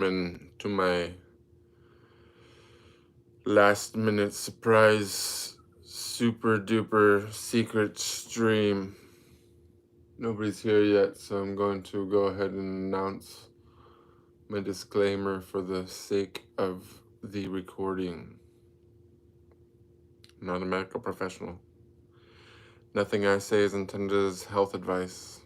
To my last minute surprise super duper secret stream. Nobody's here yet, so I'm going to go ahead and announce my disclaimer for the sake of the recording. I'm not a medical professional. Nothing I say is intended as health advice.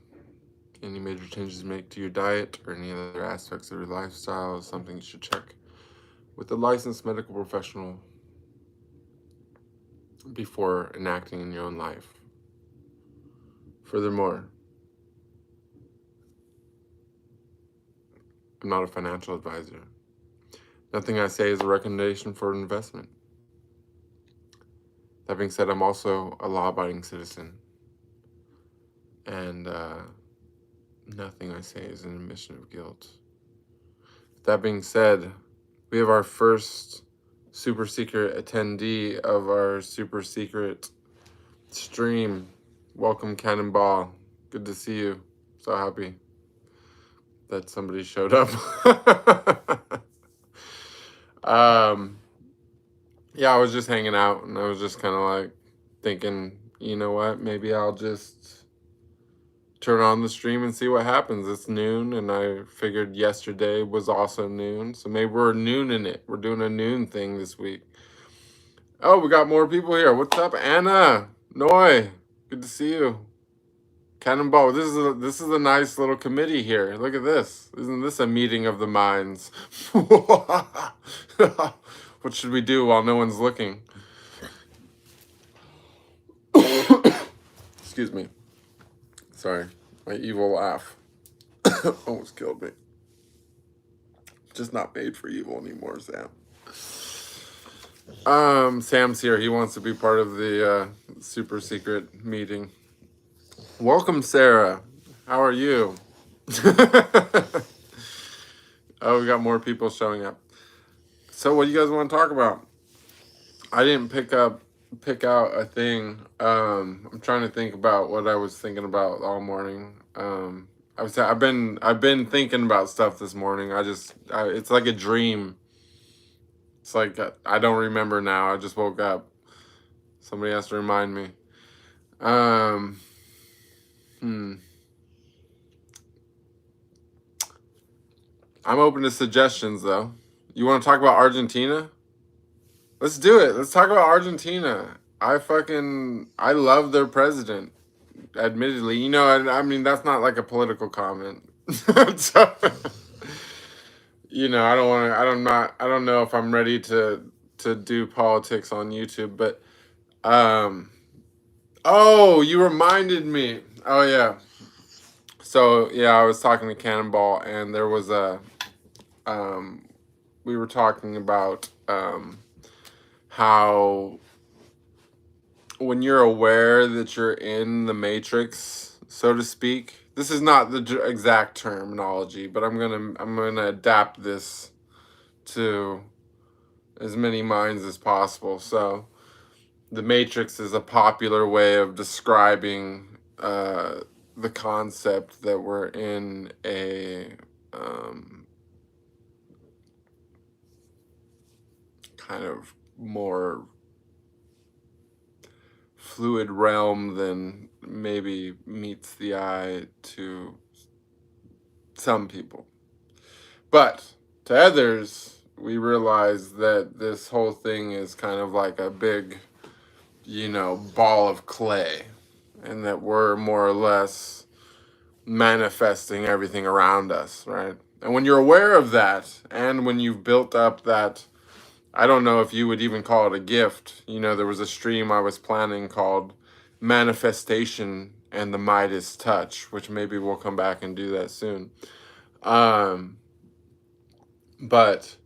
Any major changes you make to your diet or any other aspects of your lifestyle is something you should check with a licensed medical professional before enacting in your own life. Furthermore, I'm not a financial advisor. Nothing I say is a recommendation for an investment. That being said, I'm also a law-abiding citizen. And nothing I say is an admission of guilt. That being said, we have our first super secret attendee of our super secret stream. Welcome, Cannonball. Good to see you. So happy that somebody showed up. Yeah, I was just hanging out and I was just kind of like thinking, you know what, maybe I'll just turn on the stream and see what happens. It's noon, and I figured yesterday was also noon, so maybe we're nooning it. We're doing a noon thing this week. Oh, we got more people here. What's up, Anna? Noi, good to see you. Cannonball, this is a nice little committee here. Look at this. Isn't this a meeting of the minds? What should we do while no one's looking? Excuse me. Sorry, my evil laugh almost killed me. Just not made for evil anymore, Sam. Sam's here. He wants to be part of the super secret meeting. Welcome, Sarah. How are you? Oh, we got more people showing up. So what do you guys want to talk about? I didn't pick out a thing. I'm trying to think about what I was thinking about all morning. I've been thinking about stuff this morning. It's like a dream. It's like I don't remember now. I just woke up. Somebody has to remind me. I'm open to suggestions though. You want to talk about Argentina? Let's do it. Let's talk about Argentina. I love their president. Admittedly, you know, I mean that's not like a political comment. So, you know, I don't know if I'm ready to do politics on YouTube, but oh, you reminded me. Oh yeah. So yeah, I was talking to Cannonball and there was we were talking about how when you're aware that you're in the matrix, so to speak. This is not the exact terminology, but I'm gonna adapt this to as many minds as possible. So the matrix is a popular way of describing the concept that we're in a kind of more fluid realm than maybe meets the eye to some people. But to others, we realize that this whole thing is kind of like a big, you know, ball of clay, and that we're more or less manifesting everything around us, right? And when you're aware of that, and when you've built up that, I don't know if you would even call it a gift. You know, there was a stream I was planning called Manifestation and the Midas Touch, which maybe we'll come back and do that soon. But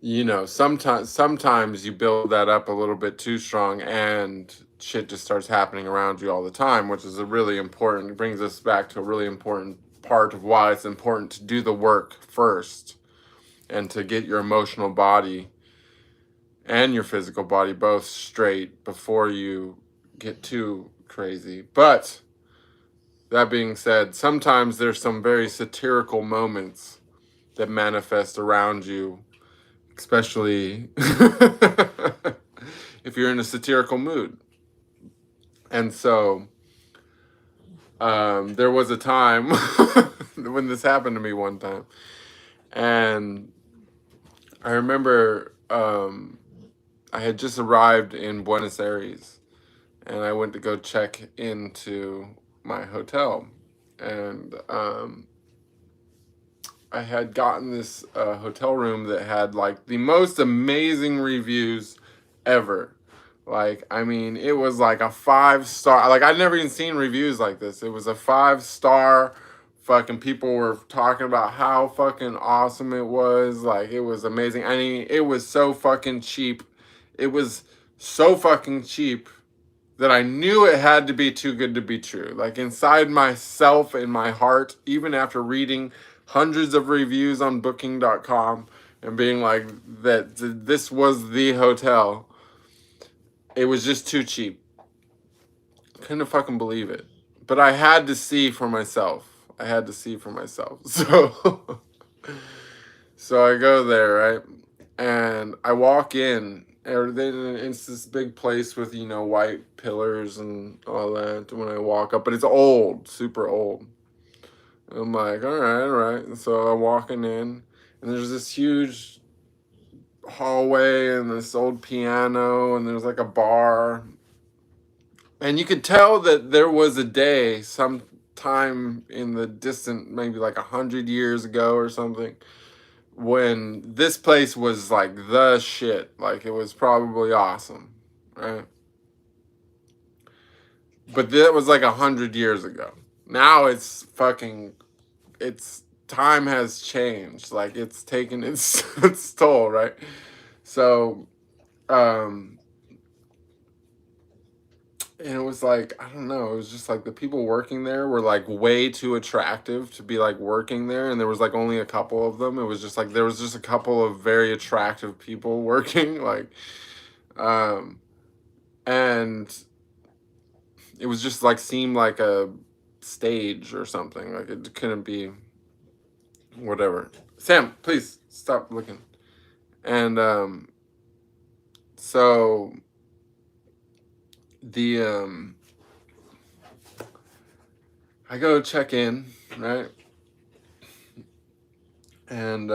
you know, sometimes you build that up a little bit too strong and shit just starts happening around you all the time, which is it brings us back to a really important part of why it's important to do the work first and to get your emotional body and your physical body both straight before you get too crazy. But that being said, sometimes there's some very satirical moments that manifest around you, especially if you're in a satirical mood. And so there was a time when this happened to me one time, and I remember I had just arrived in Buenos Aires, and I went to go check into my hotel, and I had gotten this hotel room that had like the most amazing reviews ever. Like, I mean, it was like a 5-star. Like, I'd never even seen reviews like this. It was a 5-star. Fucking people were talking about how fucking awesome it was. Like, it was amazing. I mean, it was so fucking cheap. It was so fucking cheap that I knew it had to be too good to be true. Like, inside myself, in my heart, even after reading hundreds of reviews on booking.com and being like that this was the hotel, it was just too cheap. Couldn't fucking believe it. But I had to see for myself. So so I go there, right? And I walk in. It's this big place with, you know, white pillars and all that when I walk up. But it's old, super old. I'm like, all right. And so I'm walking in, and there's this huge hallway and this old piano, and there's like a bar. And you could tell that there was a day, sometime in the distant, maybe like 100 years ago or something, when this place was like the shit. Like, it was probably awesome, right? But that was like 100 years ago. Now it's time has changed. Like, it's taken its toll, right? So, and it was like, I don't know, it was just like the people working there were like way too attractive to be like working there, and there was like only a couple of them. It was just like there was just a couple of very attractive people working, like, and it was just like seemed like a stage or something. Like, it couldn't be whatever. Sam, please stop looking. And so the I go check in, right? And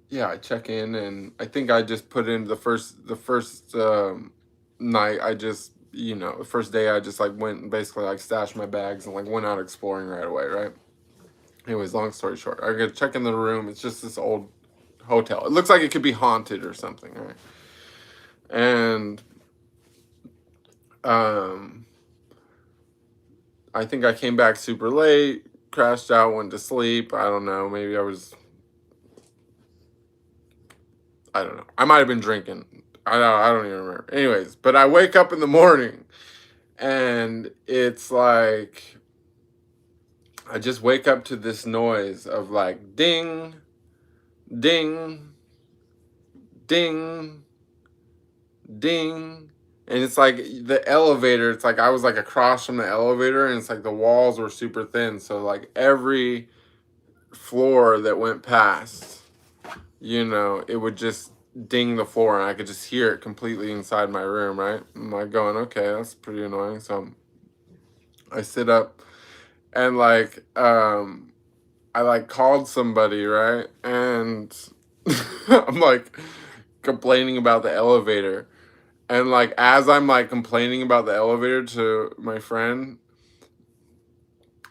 yeah, I check in, and I think I just put in the first night. I just, you know, the first day I just like went and basically like stashed my bags and like went out exploring right away, right? Anyways, long story short, I go check in the room. It's just this old hotel. It looks like it could be haunted or something, right? And I think I came back super late, crashed out, went to sleep. I don't know. Maybe I don't know. I might have been drinking. I don't even remember. Anyways, but I wake up in the morning, and it's like I just wake up to this noise of like ding, ding, ding, ding. And it's like the elevator, it's like I was like across from the elevator, and it's like the walls were super thin. So like every floor that went past, you know, it would just ding the floor, and I could just hear it completely inside my room, right? I'm like going, okay, that's pretty annoying. So I sit up, and like I like called somebody, right? And I'm like complaining about the elevator. And like as I'm like complaining about the elevator to my friend,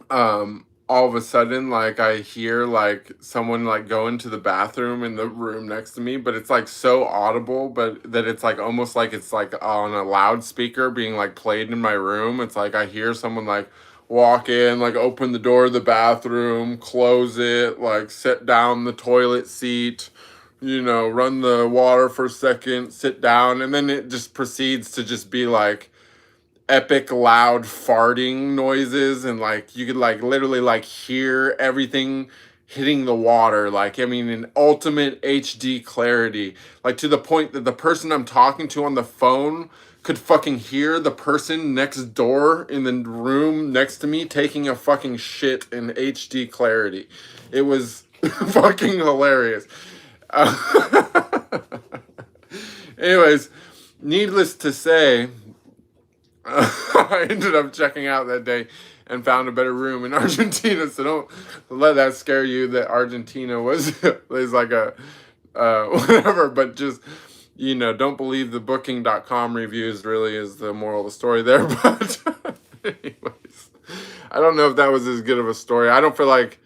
all of a sudden, like I hear like someone like go into the bathroom in the room next to me, but it's like so audible, but that it's like almost like it's like on a loudspeaker being like played in my room. It's like I hear someone like walk in, like open the door of the bathroom, close it, like sit down the toilet seat, you know, run the water for a second, sit down, and then it just proceeds to just be like epic loud farting noises, and like you could like literally like hear everything hitting the water, like I mean in ultimate HD clarity, like to the point that the person I'm talking to on the phone could fucking hear the person next door in the room next to me taking a fucking shit in HD clarity. It was fucking hilarious. Anyways, needless to say, I ended up checking out that day and found a better room in Argentina. So don't let that scare you that Argentina is like a whatever, but just, you know, don't believe the booking.com reviews really is the moral of the story there. But anyways, I don't know if that was as good of a story. I don't feel like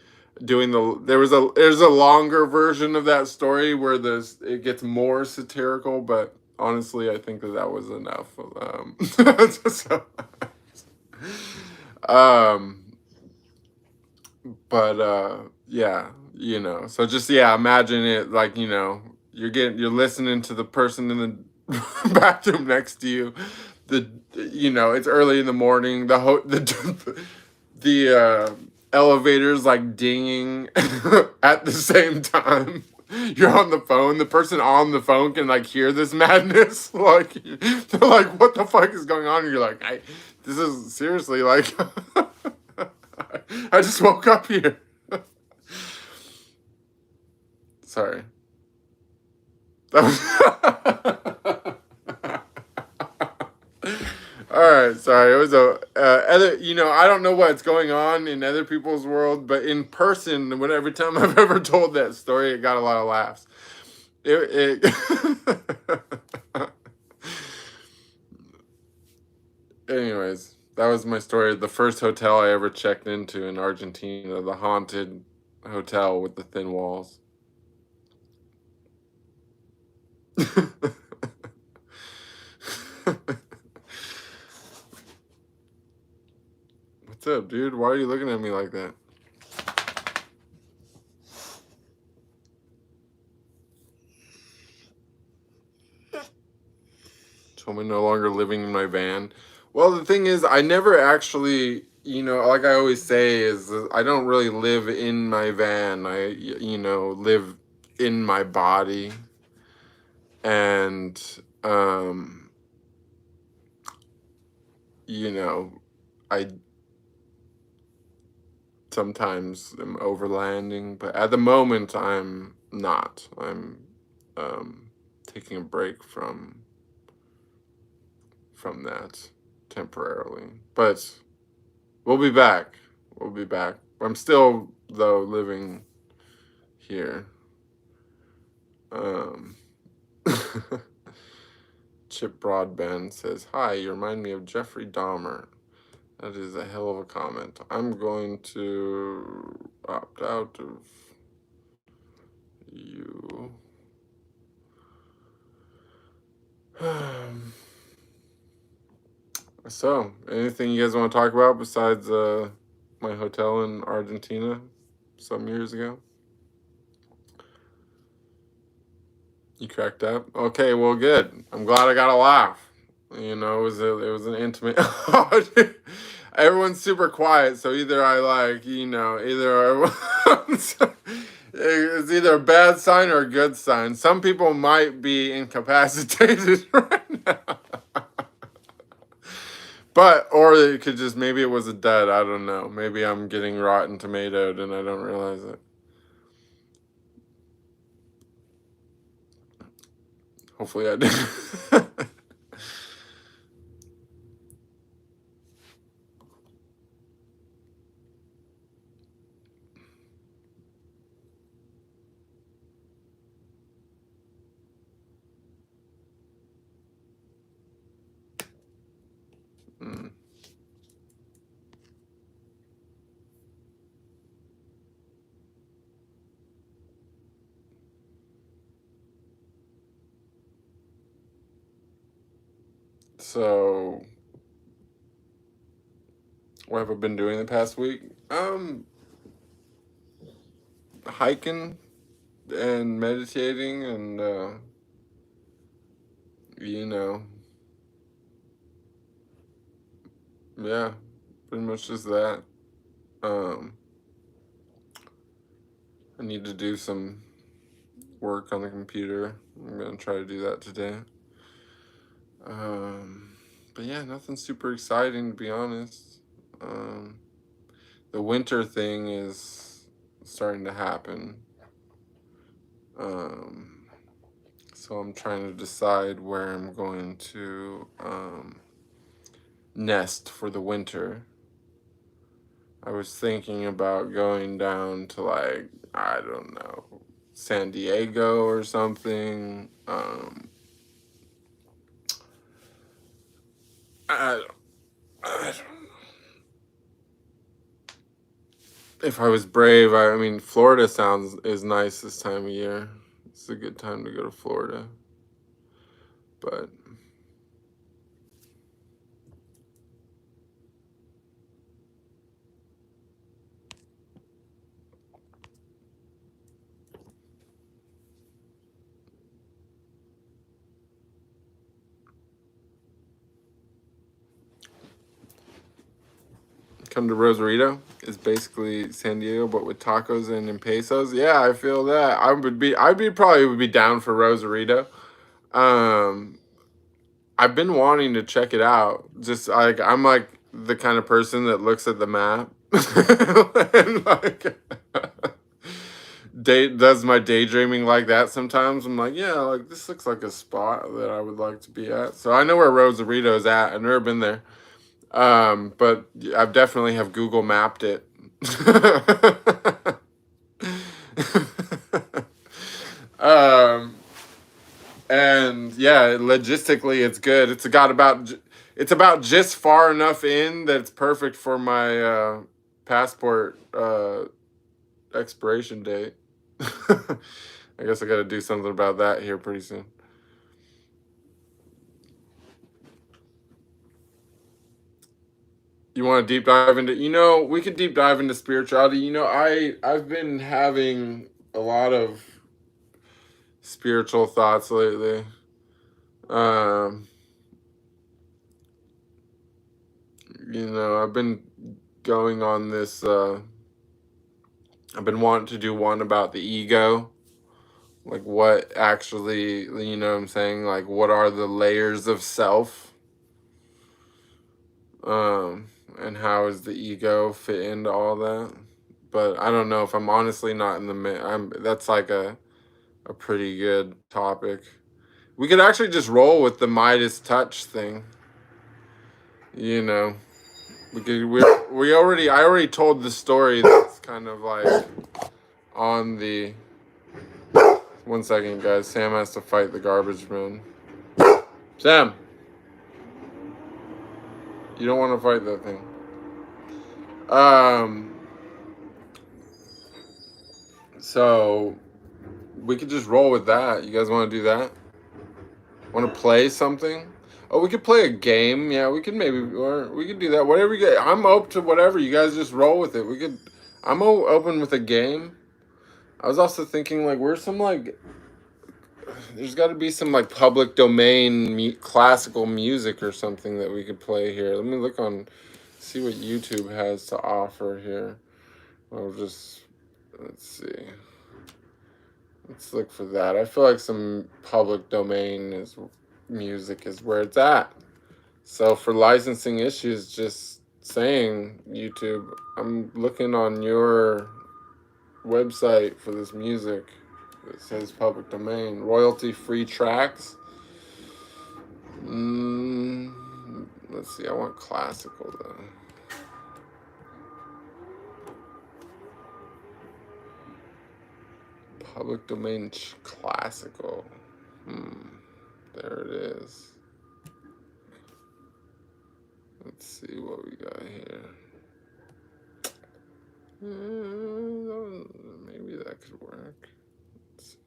doing there's a longer version of that story where it gets more satirical, but honestly, I think that was enough. Yeah, you know, so just, yeah, imagine it like, you know, you're listening to the person in the bathroom next to you. You know, it's early in the morning. The elevator's like dinging at the same time. You're on the phone. The person on the phone can like hear this madness. Like, they're like, "What the fuck is going on?" And you're like, "This is seriously like, I just woke up here." Sorry. That was. All right, sorry. It was other. You know, I don't know what's going on in other people's world, but in person, every time I've ever told that story, it got a lot of laughs. Anyways, that was my story of the first hotel I ever checked into in Argentina, the haunted hotel with the thin walls. What's up, dude? Why are you looking at me like that? Told me no longer living in my van. Well, the thing is, I never actually, you know, like I always say, is I don't really live in my van. I, you know, live in my body. And, you know, I sometimes am overlanding, but at the moment I'm not. I'm taking a break from that temporarily. But we'll be back. We'll be back. I'm still, though, living here. Chip Broadband says, "Hi, you remind me of Jeffrey Dahmer." That is a hell of a comment. I'm going to opt out of you. So, anything you guys want to talk about besides my hotel in Argentina some years ago? You cracked up? Okay, well, good. I'm glad I got a laugh. You know, it was an intimate. Everyone's super quiet, so either I like, you know, it's either a bad sign or a good sign. Some people might be incapacitated right now. But, or it could just, maybe it was a dud. I don't know. Maybe I'm getting rotten tomatoed and I don't realize it. Hopefully I did. Mm. So, what have I been doing the past week? Hiking and meditating and, you know, yeah, pretty much just that. I need to do some work on the computer. I'm going to try to do that today. But yeah, nothing super exciting, to be honest. The winter thing is starting to happen. So I'm trying to decide where I'm going to nest for the winter. I was thinking about going down to, like, I don't know, San Diego or something. I don't know. If I was brave, I mean, Florida is nice this time of year. It's a good time to go to Florida. But come to Rosarito is basically San Diego, but with tacos and pesos. Yeah, I feel that. Probably would be down for Rosarito. I've been wanting to check it out. Just like I'm like the kind of person that looks at the map and like does my daydreaming like that sometimes. I'm like, yeah, like this looks like a spot that I would like to be at. So I know where Rosarito is at. I've never been there. But I've definitely have Google mapped it. um, and yeah, logistically it's good. It's about just far enough in that it's perfect for my passport expiration date. I guess I got to do something about that here pretty soon. You want to deep dive into, we could deep dive into spirituality. I've been having a lot of spiritual thoughts lately. I've been going on this I've been wanting to do one about the ego. Like what actually, you know what I'm saying? Like what are the layers of self? And how does the ego fit into all that? But I don't know if I'm honestly not in the that's like a pretty good topic. We could actually just roll with the Midas touch thing. You know, I already told the story that's kind of like on the. 1 second, guys. Sam has to fight the garbage man. Sam, you don't want to fight that thing. So we could just roll with that. You guys want to do that? Want to play something? Oh, we could play a game. Yeah, we could do that. Whatever you get. I'm open to whatever. You guys just roll with it. I'm open with a game. I was also thinking like, where's some like, there's got to be some like public domain classical music or something that we could play here. Let me see what YouTube has to offer here. Let's see. Let's look for that. I feel like some public domain music is where it's at. So for licensing issues, just saying, YouTube, I'm looking on your website for this music. It says public domain, royalty-free tracks. Let's see. I want classical though. Public domain classical. There it is. Let's see what we got here. Maybe that could work. Let's see.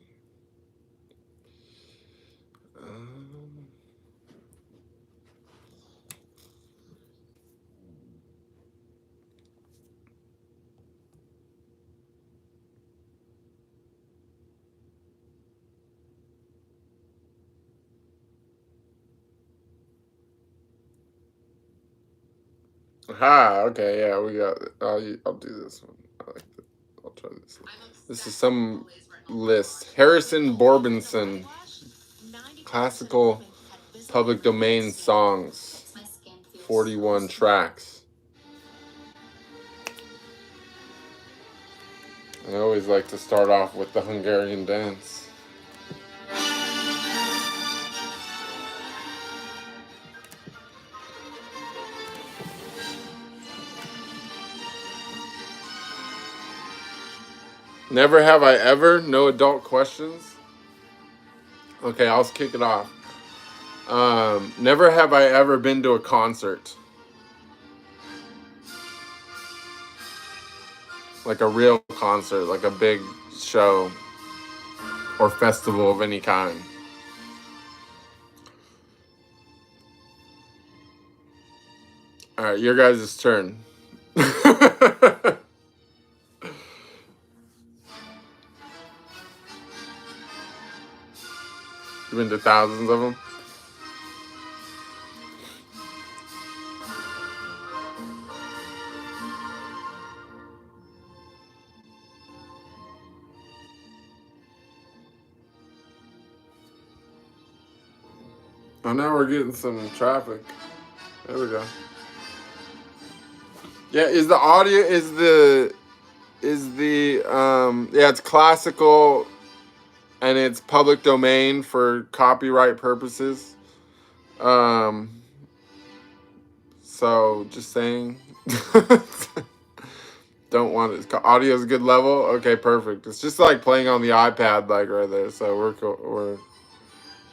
Okay, yeah, we got it. I'll do this one. I like that. I'll try this one. This is some list. Harrison Borbinson. Classical public domain songs, 41 tracks. I always like to start off with the Hungarian dance. Never have I ever. No adult questions. Okay, I'll kick it off. Never have I ever been to a concert. Like a real concert, like a big show or festival of any kind. All right, your guys' turn. You've been to thousands of them? Oh, now we're getting some traffic. There we go. Yeah, is the audio, yeah, it's classical and it's public domain for copyright purposes. So just saying. Don't want it. Audio's a good level. Okay, perfect. It's just like playing on the iPad, like right there. So we're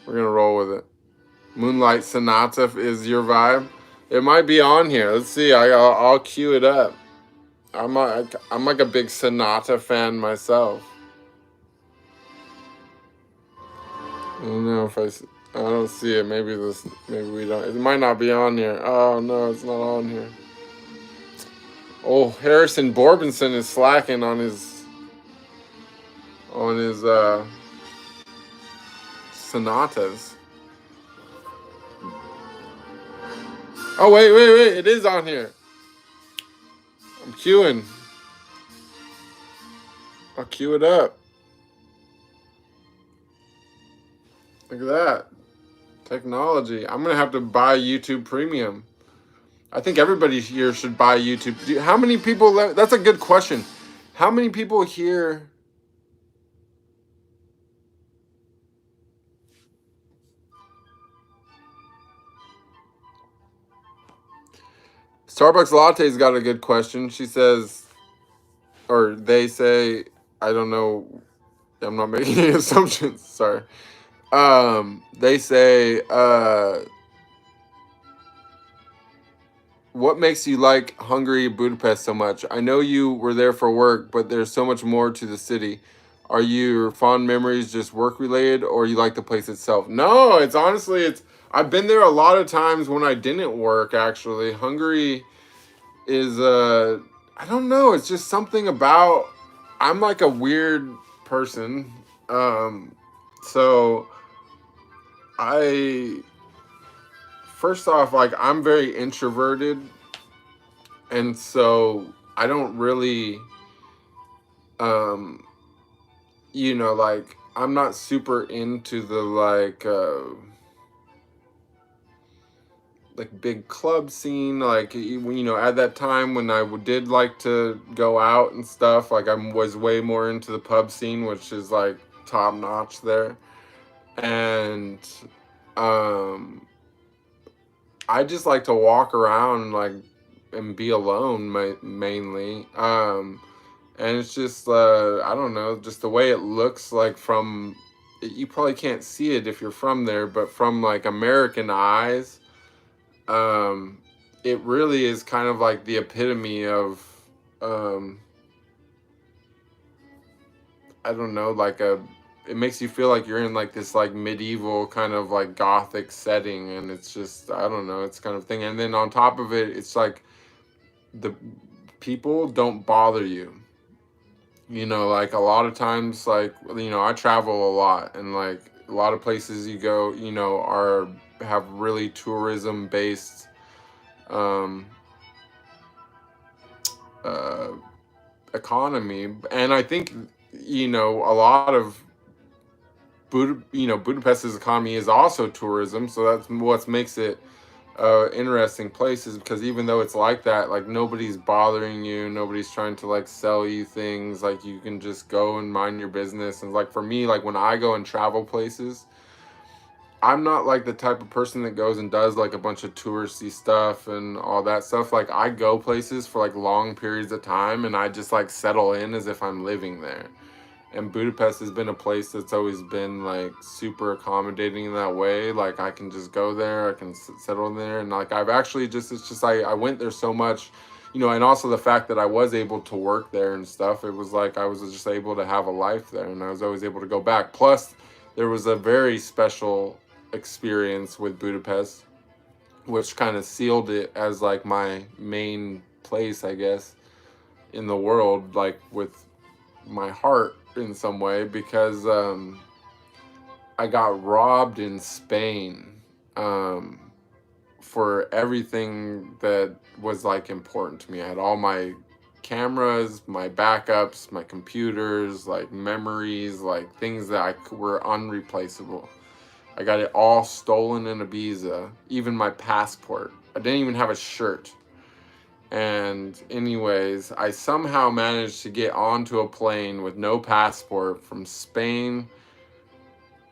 gonna roll with it. Moonlight Sonata is your vibe. It might be on here. Let's see. I'll cue it up. I'm like a big Sonata fan myself. I don't know if I don't see it. Maybe we don't. It might not be on here. Oh no, it's not on here. Oh, Harrison Borbinson is slacking on his sonatas. Oh wait, it is on here. I'm queuing. I'll cue it up. Look at that. Technology. I'm gonna have to buy YouTube Premium. I think everybody here should buy YouTube. How many people that's a good question. How many people here Starbucks Latte's got a good question. She says, or they say, I don't know, I'm not making any assumptions, sorry. They say, what makes you like Hungary, Budapest so much? I know you were there for work, but there's so much more to the city. Are your fond memories just work related, or you like the place itself? No, it's honestly, I've been there a lot of times when I didn't work, actually. Hungary is, I don't know, it's just something about, I'm like a weird person. So first off, like, I'm very introverted, and so I don't really, like, I'm not super into the, like big club scene, like, at that time when I did like to go out and stuff, like, I was way more into the pub scene, which is like top notch there. And I just like to walk around, like, and be alone, mainly. And it's just, I don't know, just the way it looks, like, from, you probably can't see it if you're from there, but from, like, American eyes, it really is kind of like the epitome of, I don't know, like it makes you feel like you're in like this like medieval kind of like gothic setting, and it's just, I don't know, it's kind of thing. And then on top of it, it's like the people don't bother you. Like a lot of times, like, I travel a lot, and like a lot of places you go, have really tourism based economy. And I think, a lot of Budapest's economy is also tourism, so that's what makes it interesting places, because even though it's like that, like nobody's bothering you, nobody's trying to like sell you things, like you can just go and mind your business. And like for me, like when I go and travel places, I'm not like the type of person that goes and does like a bunch of touristy stuff and all that stuff. Like I go places for like long periods of time and I just like settle in as if I'm living there. And Budapest has been a place that's always been like super accommodating in that way. Like I can just go there, I can settle in there, and like I've actually just, it's just I went there so much, and also the fact that I was able to work there and stuff. It was like I was just able to have a life there, and I was always able to go back. Plus, there was a very special experience with Budapest, which kind of sealed it as like my main place, I guess, in the world, like with my heart in some way, because I got robbed in Spain for everything that was like important to me. I had all my cameras, my backups, my computers, like memories, like things that were unreplaceable. I got it all stolen in Ibiza, even my passport. I didn't even have a shirt. And anyways, I somehow managed to get onto a plane with no passport from Spain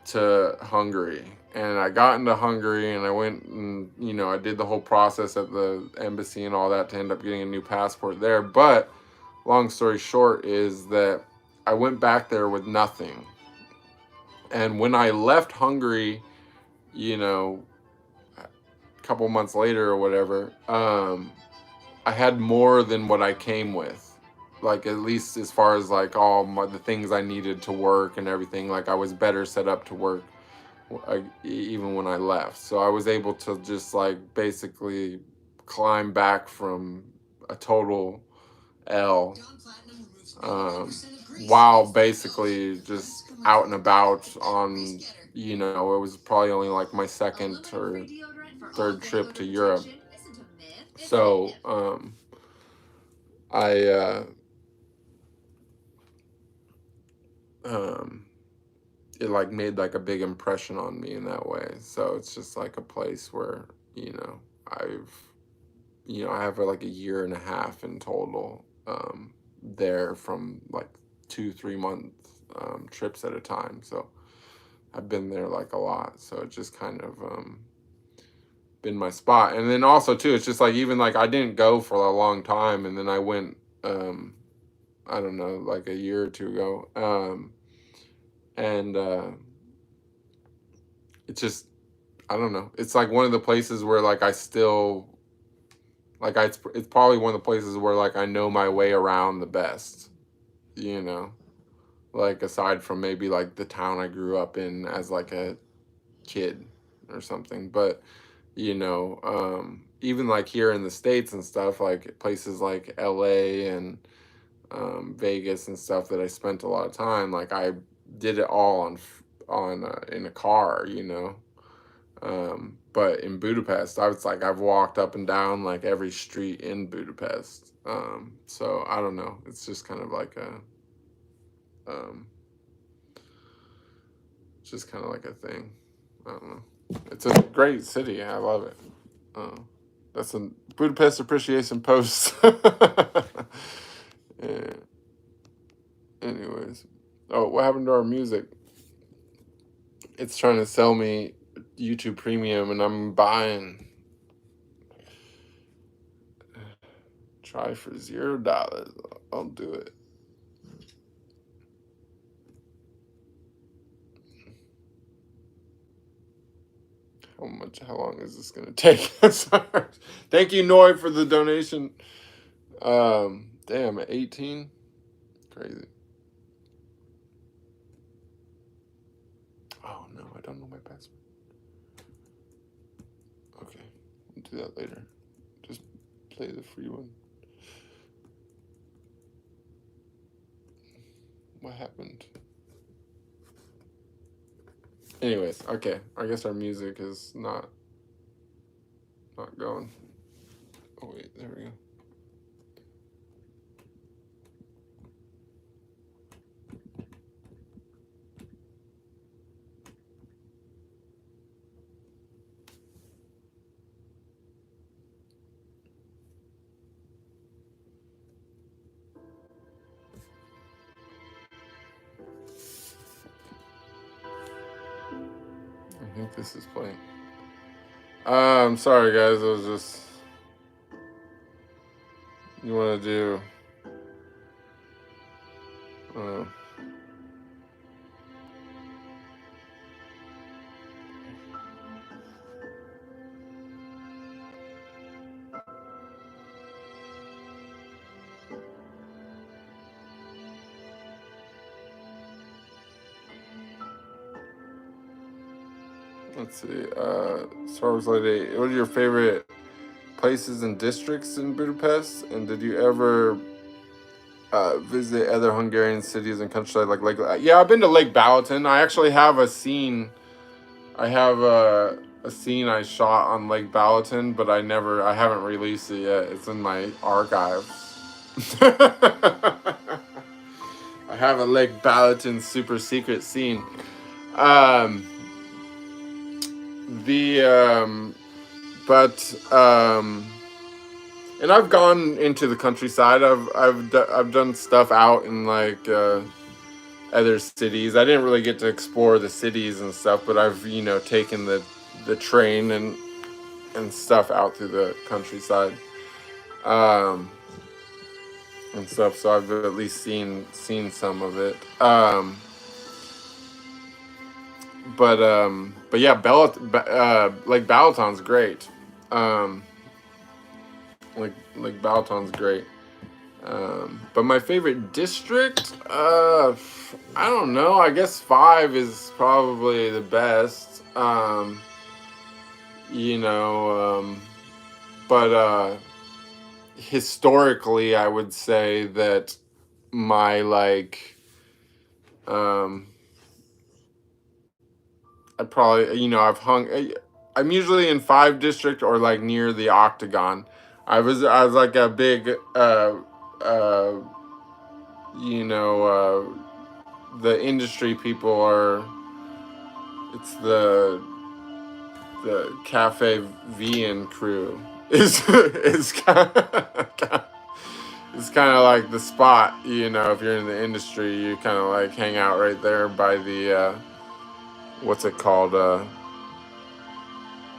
to Hungary. And I got into Hungary and I went and, I did the whole process at the embassy and all that to end up getting a new passport there. But long story short is that I went back there with nothing. And when I left Hungary, a couple months later or whatever, I had more than what I came with, like at least as far as like all the things I needed to work and everything. Like I was better set up to work even when I left, so I was able to just like basically climb back from a total L, while basically just out and about on, it was probably only like my second or third trip to Europe. So I it like made like a big impression on me in that way. So it's just like a place where, I have like a year and a half in total there, from like 2-3 month trips at a time. So I've been there like a lot. So it just kind of been my spot. And then also too, it's just like, even like I didn't go for a long time, and then I went I don't know, like a year or two ago, and it's just, I don't know, it's like one of the places where like I still like it's probably one of the places where like I know my way around the best, like aside from maybe like the town I grew up in as like a kid or something. But even like here in the States and stuff, like places like LA and Vegas and stuff that I spent a lot of time, like I did it all on in a car, but in Budapest, I was like, I've walked up and down like every street in Budapest. So I don't know, it's just kind of like just kind of like a thing. I don't know. It's a great city. I love it. That's a Budapest appreciation post. Yeah. Anyways, oh, what happened to our music? It's trying to sell me YouTube Premium, and I'm buying. Try for $0. I'll do it. How long is this gonna take? Thank you, Noy, for the donation. Damn, 18? Crazy. Oh no, I don't know my password. Okay, we'll do that later. Just play the free one. What happened? Anyways, okay. I guess our music is not going. Oh wait, there we go. I think this is playing. I'm sorry, guys. I was just. You want to do. Uh, let's see. Star Wars Lady, what are your favorite places and districts in Budapest? And did you ever visit other Hungarian cities and countryside like yeah, I've been to Lake Balaton. I actually have a scene. I have a scene I shot on Lake Balaton, but I haven't released it yet. It's in my archives. I have a Lake Balaton super secret scene. And I've gone into the countryside. I've done stuff out in like other cities. I didn't really get to explore the cities and stuff, but I've taken the train and stuff out through the countryside, and stuff. So I've at least seen some of it. But yeah, like Balaton's great. Like Balaton's great. But my favorite district, I don't know. I guess 5 is probably the best. But historically, I would say that my I probably, I'm usually in 5 district or like near the Octagon. I was like a big, the industry people are, it's the Cafe Vian crew is kind of, it's kind of like the spot, if you're in the industry, you kind of like hang out right there by the, what's it called,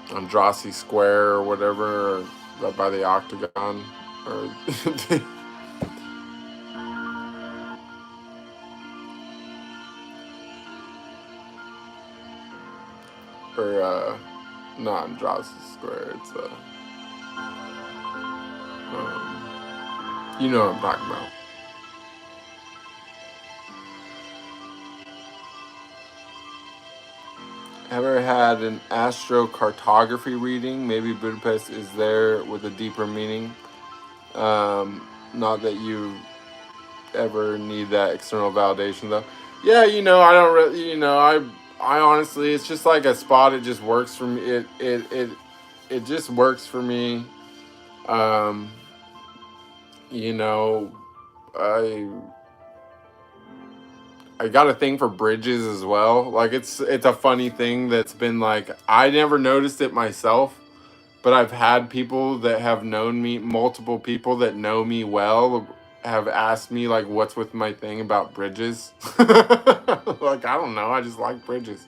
Andrassy Square or whatever, or by the Octagon, or or not Andrassy Square. It's you know what I'm talking about. Ever had an astrocartography reading? Maybe Budapest is there with a deeper meaning. Not that you ever need that external validation, though. Yeah, I don't really, I honestly, it's just like a spot. It just works for me. It just works for me. I got a thing for bridges as well. Like it's a funny thing that's been like, I never noticed it myself, but I've had people that have known me, multiple people that know me well, have asked me like, what's with my thing about bridges? Like, I don't know. I just like bridges.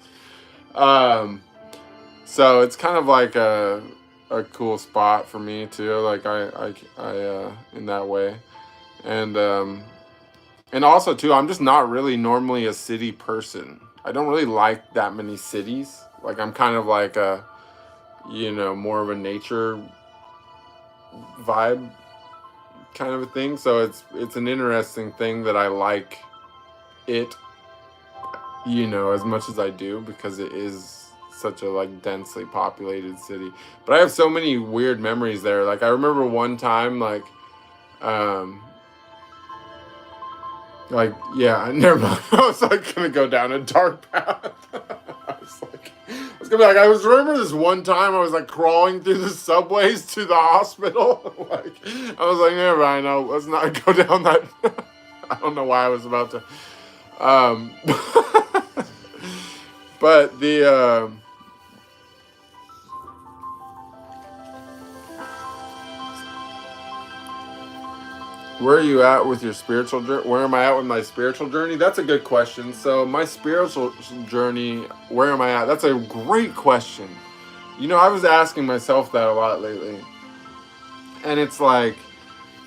So it's kind of like a cool spot for me too. Like I in that way. And also too, I'm just not really normally a city person. I don't really like that many cities. Like I'm kind of like a, more of a nature vibe kind of a thing. So it's an interesting thing that I like it, as much as I do, because it is such a like densely populated city. But I have so many weird memories there. Like I remember one time yeah, never mind. I was like gonna go down a dark path. I was remember this one time I was like crawling through the subways to the hospital. I was like, never mind, no, let's not go down that. I don't know why I was about to. But Where are you at with your spiritual journey? Where am I at with my spiritual journey? That's a good question. So my spiritual journey, where am I at? That's a great question. You know, I was asking myself that a lot lately. And it's like,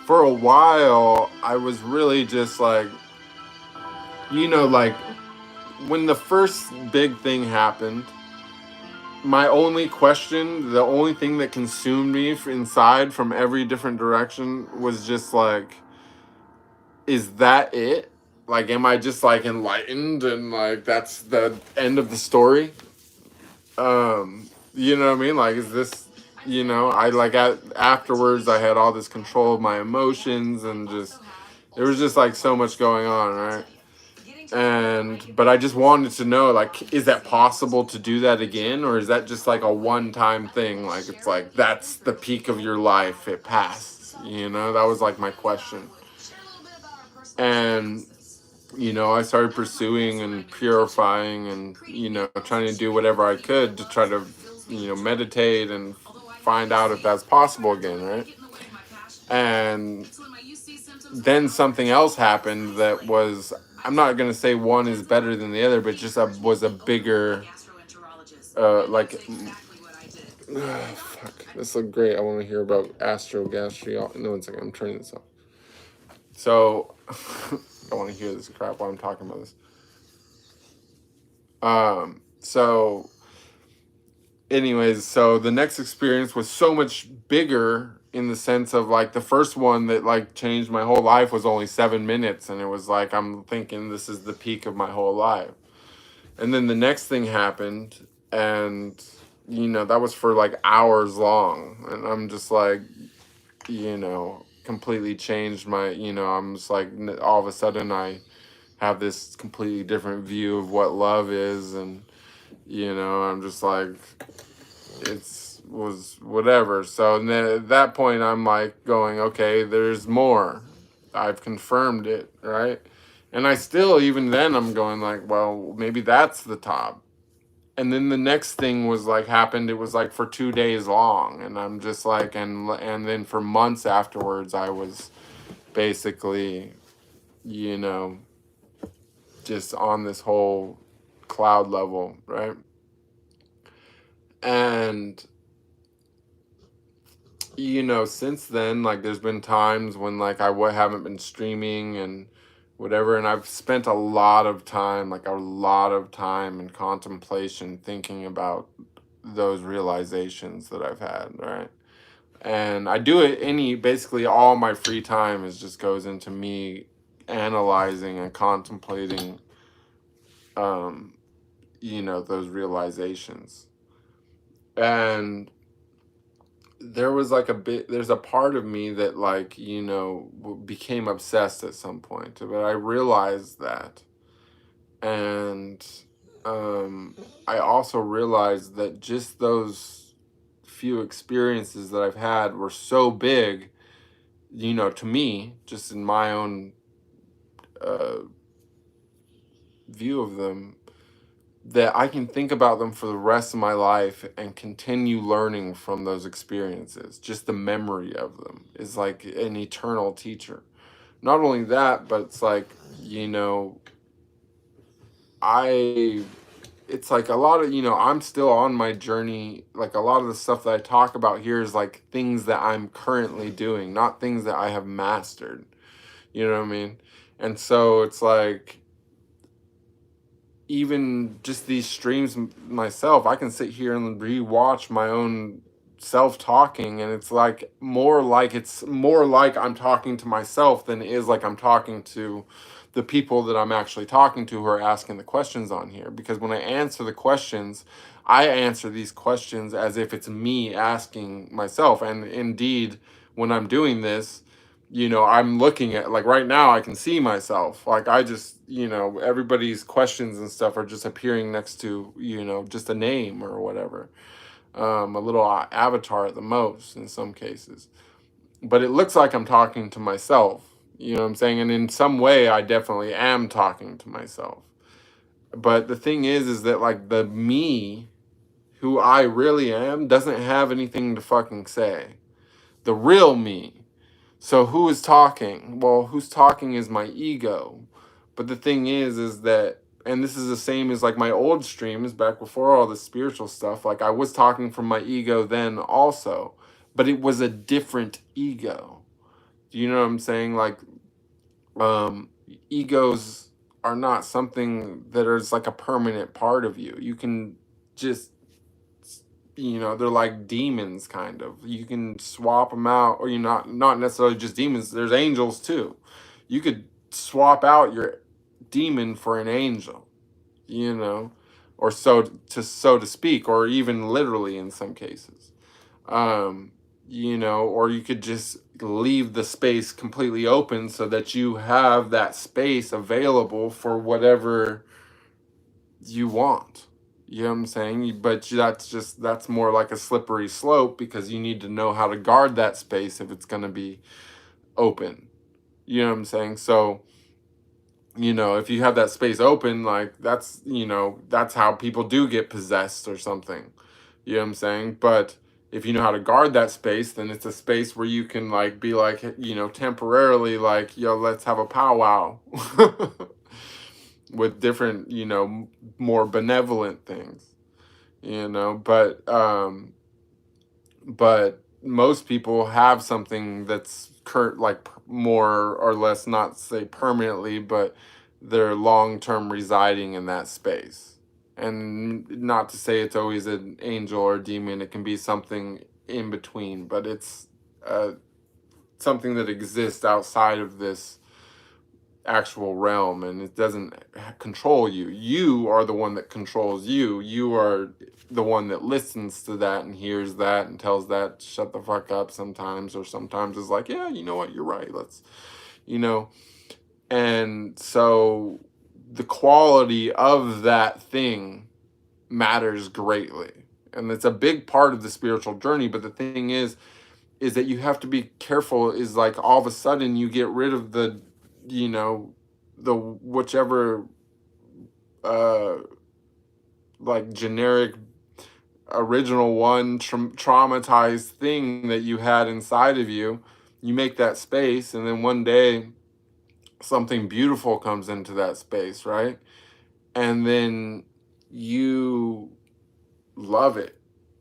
for a while, I was really just like, you know, like when the first big thing happened, my only question, the only thing that consumed me inside from every different direction was just like, is that it? Like, am I just like enlightened and like that's the end of the story? You know what I mean? Like, is this, you know, I like afterwards I had all this control of my emotions and just there was just like so much going on, right? And but I just wanted to know, like, is that possible to do that again, or is that just like a one-time thing? Like, it's like that's the peak of your life, it passed, you know? That was like my question. And you know, I started pursuing and purifying and, you know, trying to do whatever I could to try to, you know, meditate and find out if that's possible again, right? And then something else happened that was, I'm not going to say one is better than the other, but just was a bigger, like, fuck, this looked great. I want to hear about astrogastry. No, 1 second, I'm turning this off. So, I want to hear this crap while I'm talking about this. So anyways, so the next experience was so much bigger in the sense of like the first one that like changed my whole life was only 7 minutes, and it was like I'm thinking this is the peak of my whole life. And then the next thing happened, and you know, that was for like hours long, and I'm just like, you know, completely changed my, you know, I'm just like all of a sudden I have this completely different view of what love is, and you know, I'm just like, it's was whatever. So then at that point I'm like going, okay, there's more, I've confirmed it, right? And I still, even then I'm going like, well, maybe that's the top. And then the next thing was like happened, it was like for 2 days long, and I'm just like, and then for months afterwards I was basically, you know, just on this whole cloud level, right? And you know, since then, like there's been times when like I haven't been streaming and whatever, and I've spent a lot of time, like a lot of time in contemplation, thinking about those realizations that I've had, right? And I do it basically all my free time is just goes into me analyzing and contemplating, you know, those realizations. And there was like there's a part of me that like, you know, became obsessed at some point, but I realized that. And I also realized that just those few experiences that I've had were so big, you know, to me, just in my own view of them, that I can think about them for the rest of my life and continue learning from those experiences. Just the memory of them is like an eternal teacher. Not only that, but it's like, you know, it's like a lot of, you know, I'm still on my journey. Like a lot of the stuff that I talk about here is like things that I'm currently doing, not things that I have mastered. You know what I mean? And so it's like, even just these streams myself, I can sit here and rewatch my own self talking, and it's like more like I'm talking to myself than it is like I'm talking to the people that I'm actually talking to who are asking the questions on here. Because when I answer the questions, I answer these questions as if it's me asking myself. And indeed, when I'm doing this, you know, I'm looking at, like right now I can see myself, like I just, you know, everybody's questions and stuff are just appearing next to, you know, just a name or whatever, a little avatar at the most in some cases, but it looks like I'm talking to myself, you know what I'm saying? And in some way I definitely am talking to myself. But the thing is that like the me who I really am doesn't have anything to fucking say. The real me, So who is talking? Well, who's talking is my ego. But the thing is that, and this is the same as like my old streams back before all the spiritual stuff, like I was talking from my ego then also, but it was a different ego. Do you know what I'm saying? Like, egos are not something that is like a permanent part of you. You can just, they're like demons kind of. You can swap them out, or you're not necessarily just demons. There's angels too. You could swap out your demon for an angel, or so to speak, or even literally in some cases. Or you could just leave the space completely open so that you have that space available for whatever you want. You know what I'm saying? But that's more like a slippery slope, because you need to know how to guard that space if it's going to be open. You know what I'm saying? So, if you have that space open, like that's how people do get possessed or something. You know what I'm saying? But if you know how to guard that space, then it's a space where you can like be like, temporarily like, yo, let's have a powwow with different, more benevolent things, but most people have something that's like more or less, not say permanently, but they're long-term residing in that space. And not to say it's always an angel or demon, it can be something in between, but it's something that exists outside of this actual realm, and it doesn't control you. You are the one that controls you. You are the one that listens to that and hears that and tells that shut the fuck up sometimes, or sometimes is like, yeah, you know what, you're right, let's, and so the quality of that thing matters greatly, and it's a big part of the spiritual journey. But the thing is that you have to be careful, is like all of a sudden you get rid of the whichever like generic original one traumatized thing that you had inside of you. You make that space, and then one day something beautiful comes into that space, right? And then you love it.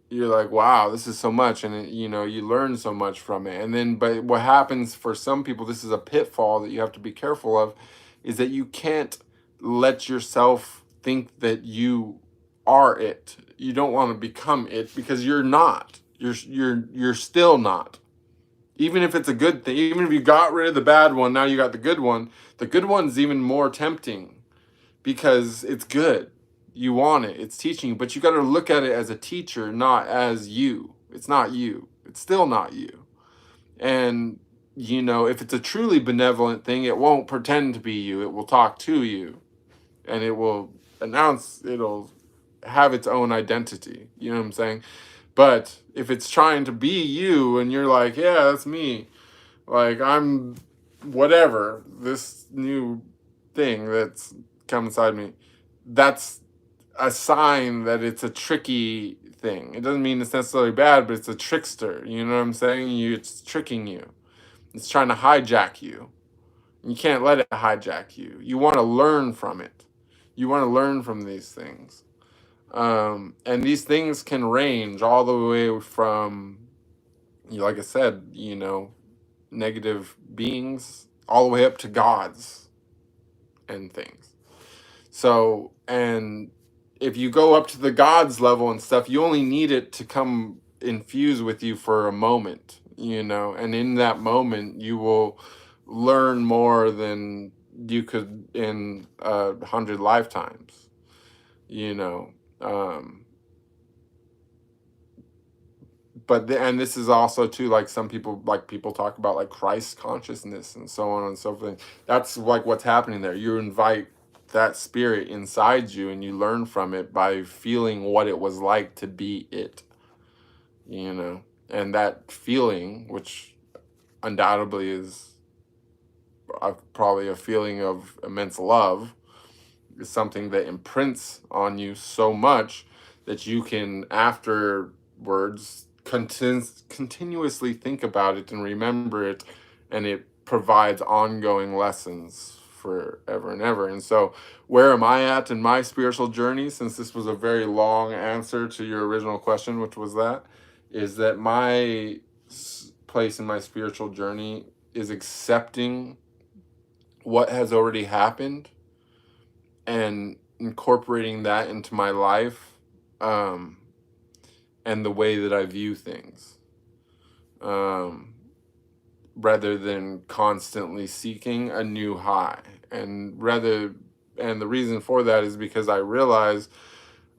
You're like, wow, this is so much. And you learn so much from it. And then, but what happens for some people, this is a pitfall that you have to be careful of, is that you can't let yourself think that you are it. You don't want to become it, because you're not. You're still not. Even if it's a good thing, even if you got rid of the bad one, now you got the good one. The good one's even more tempting, because it's good. You want it. It's teaching you, but you got to look at it as a teacher, not as you. It's not you. It's still not you. And, if it's a truly benevolent thing, it won't pretend to be you. It will talk to you, and it will it'll have its own identity. You know what I'm saying? But if it's trying to be you and you're like, yeah, that's me, like I'm whatever, this new thing that's come inside me, that's a sign that it's a tricky thing. It doesn't mean it's necessarily bad, but it's a trickster. You know what I'm saying? It's tricking you. It's trying to hijack you. You can't let it hijack you. You want to learn from it. You want to learn from these things. And these things can range all the way from, like I said, negative beings, all the way up to gods and things. So, and if you go up to the gods level and stuff, you only need it to come infuse with you for a moment, and in that moment you will learn more than you could in 100 lifetimes, and this is also too, like some people, talk about like Christ consciousness and so on and so forth. That's like what's happening there. You invite that spirit inside you, and you learn from it by feeling what it was like to be it, and that feeling, which undoubtedly is probably a feeling of immense love, is something that imprints on you so much that you can afterwards continuously think about it and remember it and it provides ongoing lessons forever and ever. And so where am I at in my spiritual journey, since this was a very long answer to your original question, which was that, is that my place in my spiritual journey is accepting what has already happened and incorporating that into my life, and the way that I view things, rather than constantly seeking a new high. And the reason for that is because I realize,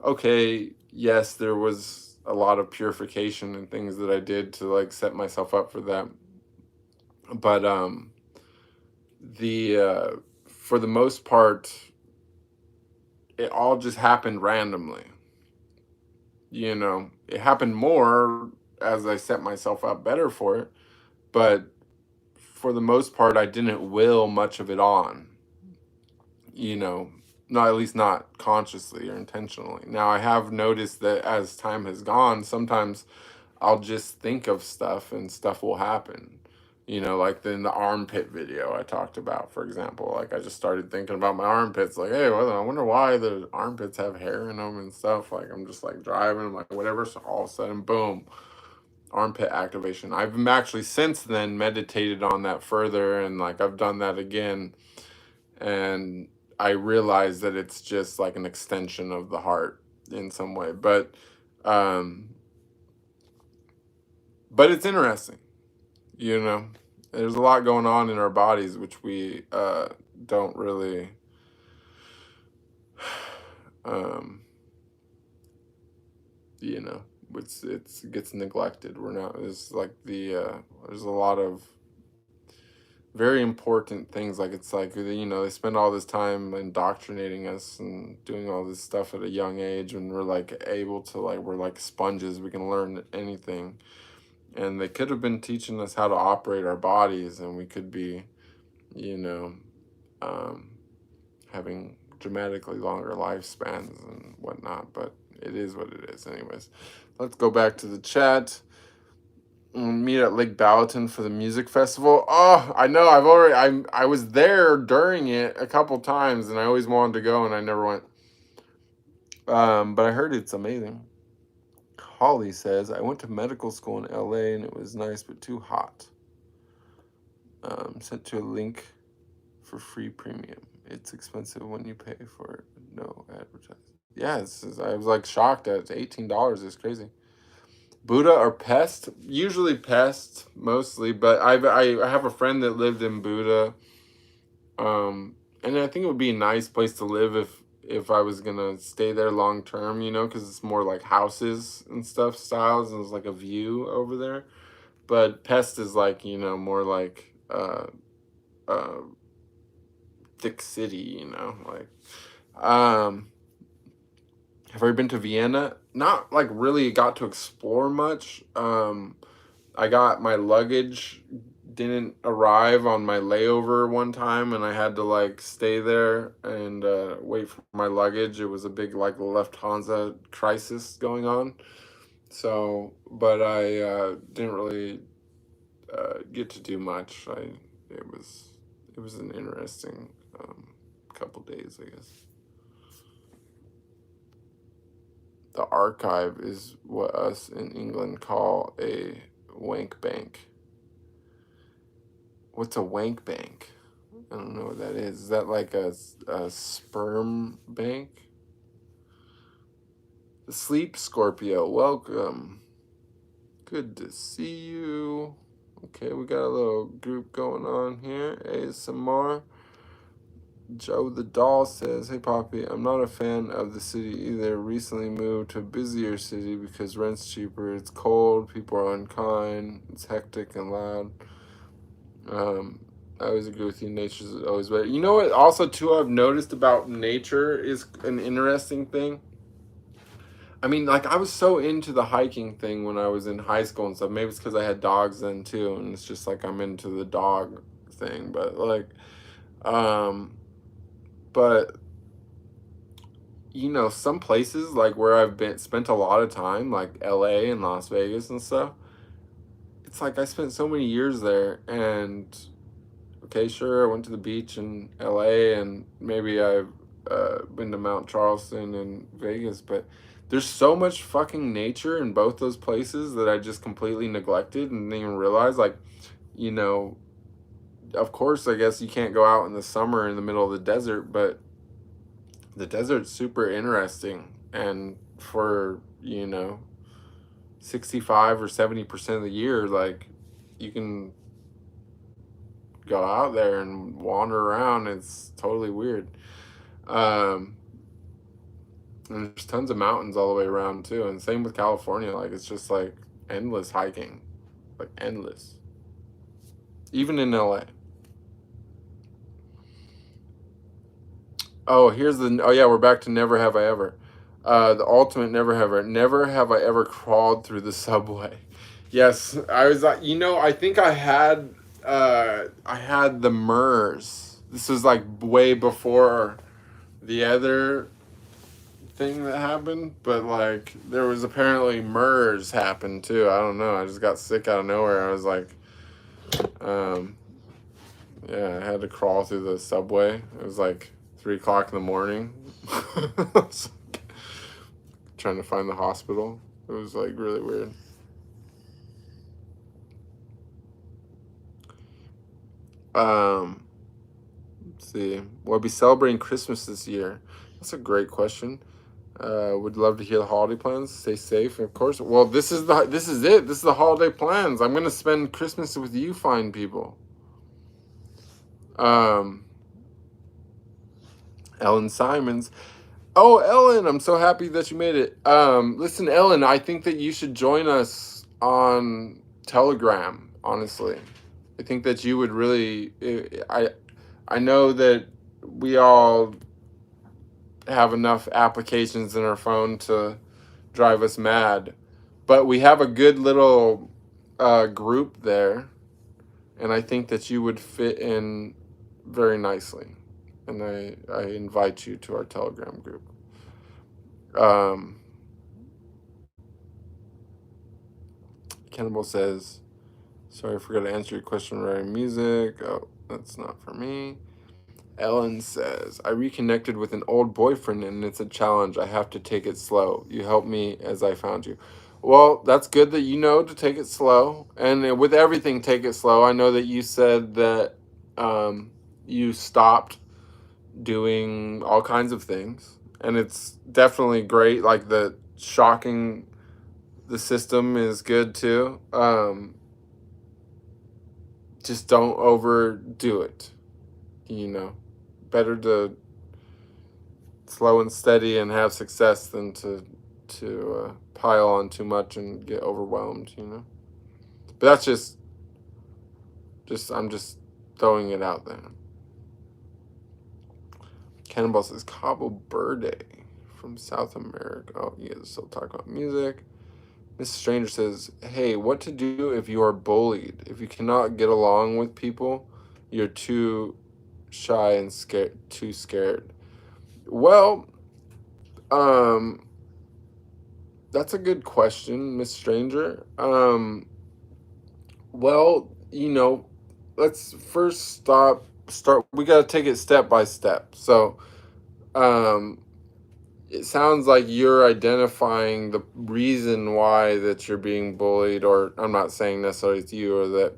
okay, yes, there was a lot of purification and things that I did to like set myself up for that, but for the most part, it all just happened randomly. You know, it happened more as I set myself up better for it, but for the most part, I didn't will much of it on. You know, not, at least not consciously or intentionally. Now, I have noticed that as time has gone, sometimes I'll just think of stuff and stuff will happen. You know, like in the armpit video I talked about, for example. Like, I just started thinking about my armpits. Like, hey, well, I wonder why the armpits have hair in them and stuff. Like, I'm just like driving, I'm like, whatever. So all of a sudden, boom, armpit activation. I've actually since then meditated on that further, and like I've done that again. And I realize that it's just like an extension of the heart in some way. But it's interesting. You know, there's a lot going on in our bodies which we don't really you know, it gets neglected. We're not, it's like there's a lot of very important things. Like, it's like, you know, they spend all this time indoctrinating us and doing all this stuff at a young age, and we're like able to, like, we're like sponges, we can learn anything. And they could have been teaching us how to operate our bodies, and we could be, you know, having dramatically longer lifespans and whatnot. But it is what it is. Anyways, let's go back to the chat. Meet at Lake Ballatin for the music festival. Oh, I know. I was there during it a couple times, and I always wanted to go, and I never went. But I heard it's amazing. Holly says, I went to medical school in LA, and it was nice but too hot. Sent to a link for free premium. It's expensive when you pay for it. No advertising. Yeah, I was like shocked at $18. It's crazy. Buda or Pest? Usually Pest, mostly, but I have a friend that lived in Buda, and I think it would be a nice place to live if I was gonna stay there long term, you know, because it's more like houses and stuff styles, and there's like a view over there. But Pest is like, you know, more like thick city, you know, like. Have I ever been to Vienna? Not like really got to explore much. I got my luggage didn't arrive on my layover one time, and I had to like stay there and wait for my luggage. It was a big like Lufthansa crisis going on. So, but I didn't really get to do much. It was an interesting couple days, I guess. The archive is what us in England call a wank bank. What's a wank bank? I don't know what that is. Is that like a sperm bank? The Sleep Scorpio, welcome. Good to see you. Okay, we got a little group going on here. ASMR. Joe the Doll says, hey Poppy, I'm not a fan of the city either. Recently moved to a busier city because rent's cheaper. It's cold, people are unkind, it's hectic and loud. I always agree with you, nature's always better. You know what also too I've noticed about nature is an interesting thing? I mean, like, I was so into the hiking thing when I was in high school and stuff. Maybe it's because I had dogs then too, and it's just like I'm into the dog thing. But like, but you know, some places like where I've spent a lot of time, like LA and Las Vegas and stuff, it's like I spent so many years there, and okay, sure, I went to the beach in LA, and maybe I've been to Mount Charleston and Vegas, but there's so much fucking nature in both those places that I just completely neglected and didn't even realize. Like, you know, of course, I guess you can't go out in the summer in the middle of the desert, but the desert's super interesting. And for, 65 or 70% of the year, like, you can go out there and wander around. It's totally weird. And there's tons of mountains all the way around too. And same with California. Like, it's just like endless hiking, like endless. Even in LA. Oh, yeah, we're back to never have I ever. The ultimate never have I. Never have I ever crawled through the subway. Yes, I was like, I think I had the MERS. This was like way before the other thing that happened, but like there was apparently MERS happened too. I don't know. I just got sick out of nowhere. I was like, yeah, I had to crawl through the subway. It was like 3 o'clock in the morning. Trying to find the hospital. It was like really weird. Let's see. Will I be celebrating Christmas this year? That's a great question. Would love to hear the holiday plans. Stay safe, of course. Well, this is it. This is the holiday plans. I'm gonna spend Christmas with you, fine people. Ellen Simons. Oh, Ellen, I'm so happy that you made it. Listen, Ellen, I think that you should join us on Telegram. Honestly, I think that you would really. I know that we all have enough applications in our phone to drive us mad, but we have a good little group there, and I think that you would fit in very nicely, and I invite you to our Telegram group. Cannibal says, sorry, I forgot to answer your question regarding music. Oh, that's not for me. Ellen says, I reconnected with an old boyfriend and it's a challenge. I have to take it slow. You helped me as I found you. Well, that's good that you know to take it slow. And with everything, take it slow. I know that you said that you stopped doing all kinds of things. And it's definitely great. Like the shocking the system is good too. Just don't overdo it. Better to slow and steady and have success than to pile on too much and get overwhelmed. But that's just I'm just throwing it out there. Cannonball says Cabo Verde from South America. Oh, you guys still talk about music. Mrs. Stranger says, hey, what to do if you are bullied? If you cannot get along with people, you're too shy and too scared. Well, that's a good question, Miss Stranger. Well, let's first start. We got to take it step by step. So, it sounds like you're identifying the reason why that you're being bullied, or I'm not saying necessarily it's you, or that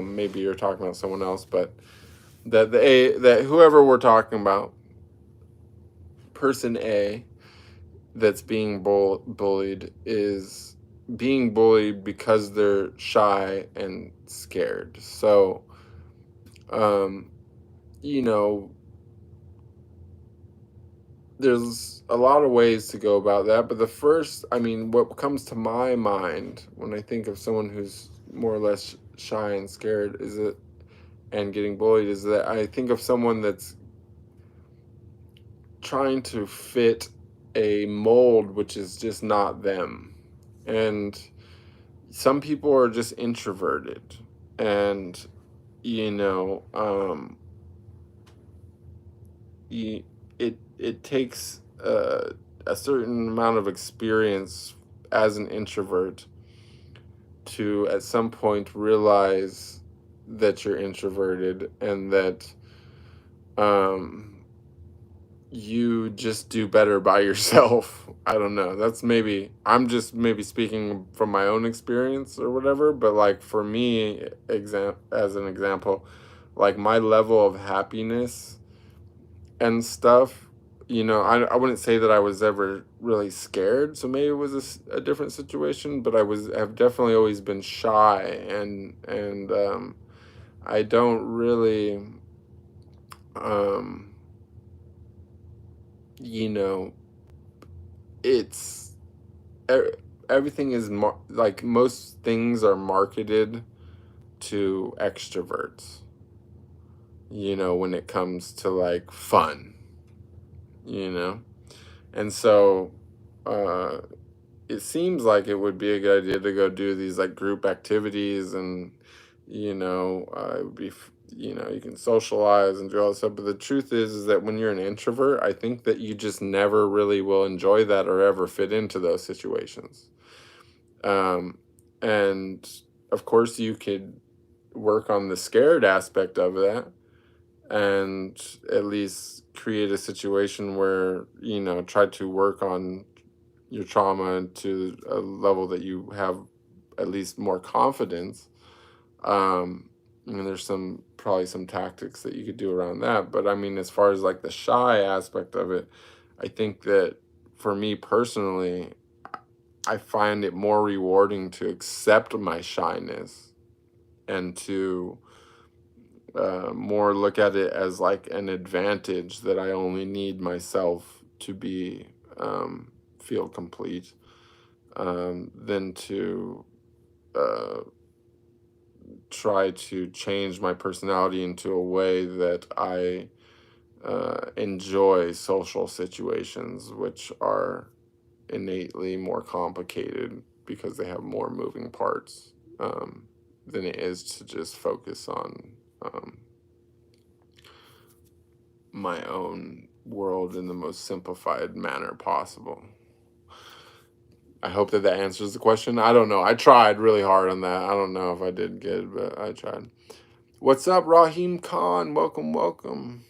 maybe you're talking about someone else, but that whoever we're talking about, person A, that's being bullied is being bullied because they're shy and scared. So, there's a lot of ways to go about that, but what comes to my mind when I think of someone who's more or less shy and scared and getting bullied is that I think of someone that's trying to fit a mold which is just not them. And some people are just introverted, and it takes a certain amount of experience as an introvert to at some point realize that you're introverted and that you just do better by yourself. I don't know. That's maybe, I'm just maybe speaking from my own experience or whatever, but like for me, as an example, like my level of happiness and stuff, I wouldn't say that I was ever really scared, so maybe it was a different situation, but have definitely always been shy, and I don't really, um, you know, it's everything is like most things are marketed to extroverts, when it comes to like fun, and so it seems like it would be a good idea to go do these like group activities, and it would be you can socialize and do all this stuff, but the truth is that when you're an introvert, I think that you just never really will enjoy that or ever fit into those situations. And of course you could work on the scared aspect of that and at least create a situation where try to work on your trauma to a level that you have at least more confidence. There's probably some tactics that you could do around that, but I mean, as far as like the shy aspect of it, I think that for me personally, I find it more rewarding to accept my shyness and to more look at it as like an advantage that I only need myself to be feel complete, than to try to change my personality into a way that I enjoy social situations, which are innately more complicated because they have more moving parts, than it is to just focus on my own world in the most simplified manner possible. I hope that answers the question. I don't know. I tried really hard on that. I don't know if I did good, but I tried. What's up, Raheem Khan? Welcome, welcome.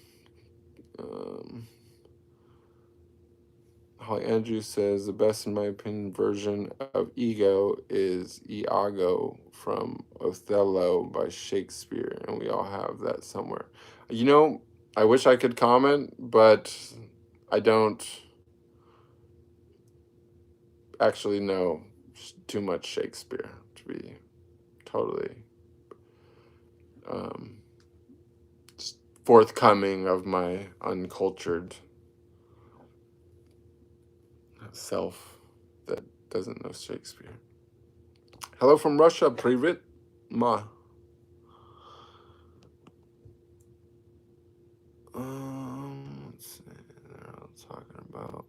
Holly Andrew says the best, in my opinion, version of ego is Iago from Othello by Shakespeare, and we all have that somewhere. I wish I could comment, but I don't actually know too much Shakespeare to be totally forthcoming of my uncultured self that doesn't know Shakespeare. Hello from Russia, Privet Ma. Let's see. They're all talking about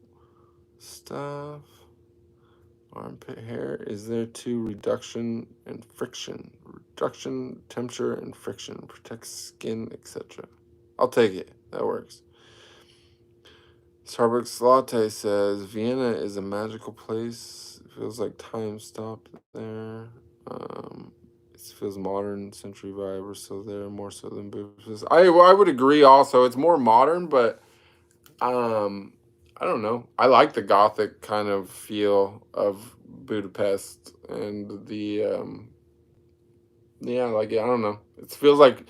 stuff. Armpit hair. Is there to reduction and friction? Reduction, temperature, and friction. Protects skin, etc. I'll take it. That works. Starbucks Latte says Vienna is a magical place. It feels like time stopped there. It feels modern, century vibe, or so there, more so than Budapest. I would agree. Also, it's more modern, but I don't know. I like the Gothic kind of feel of Budapest and the I don't know. It feels like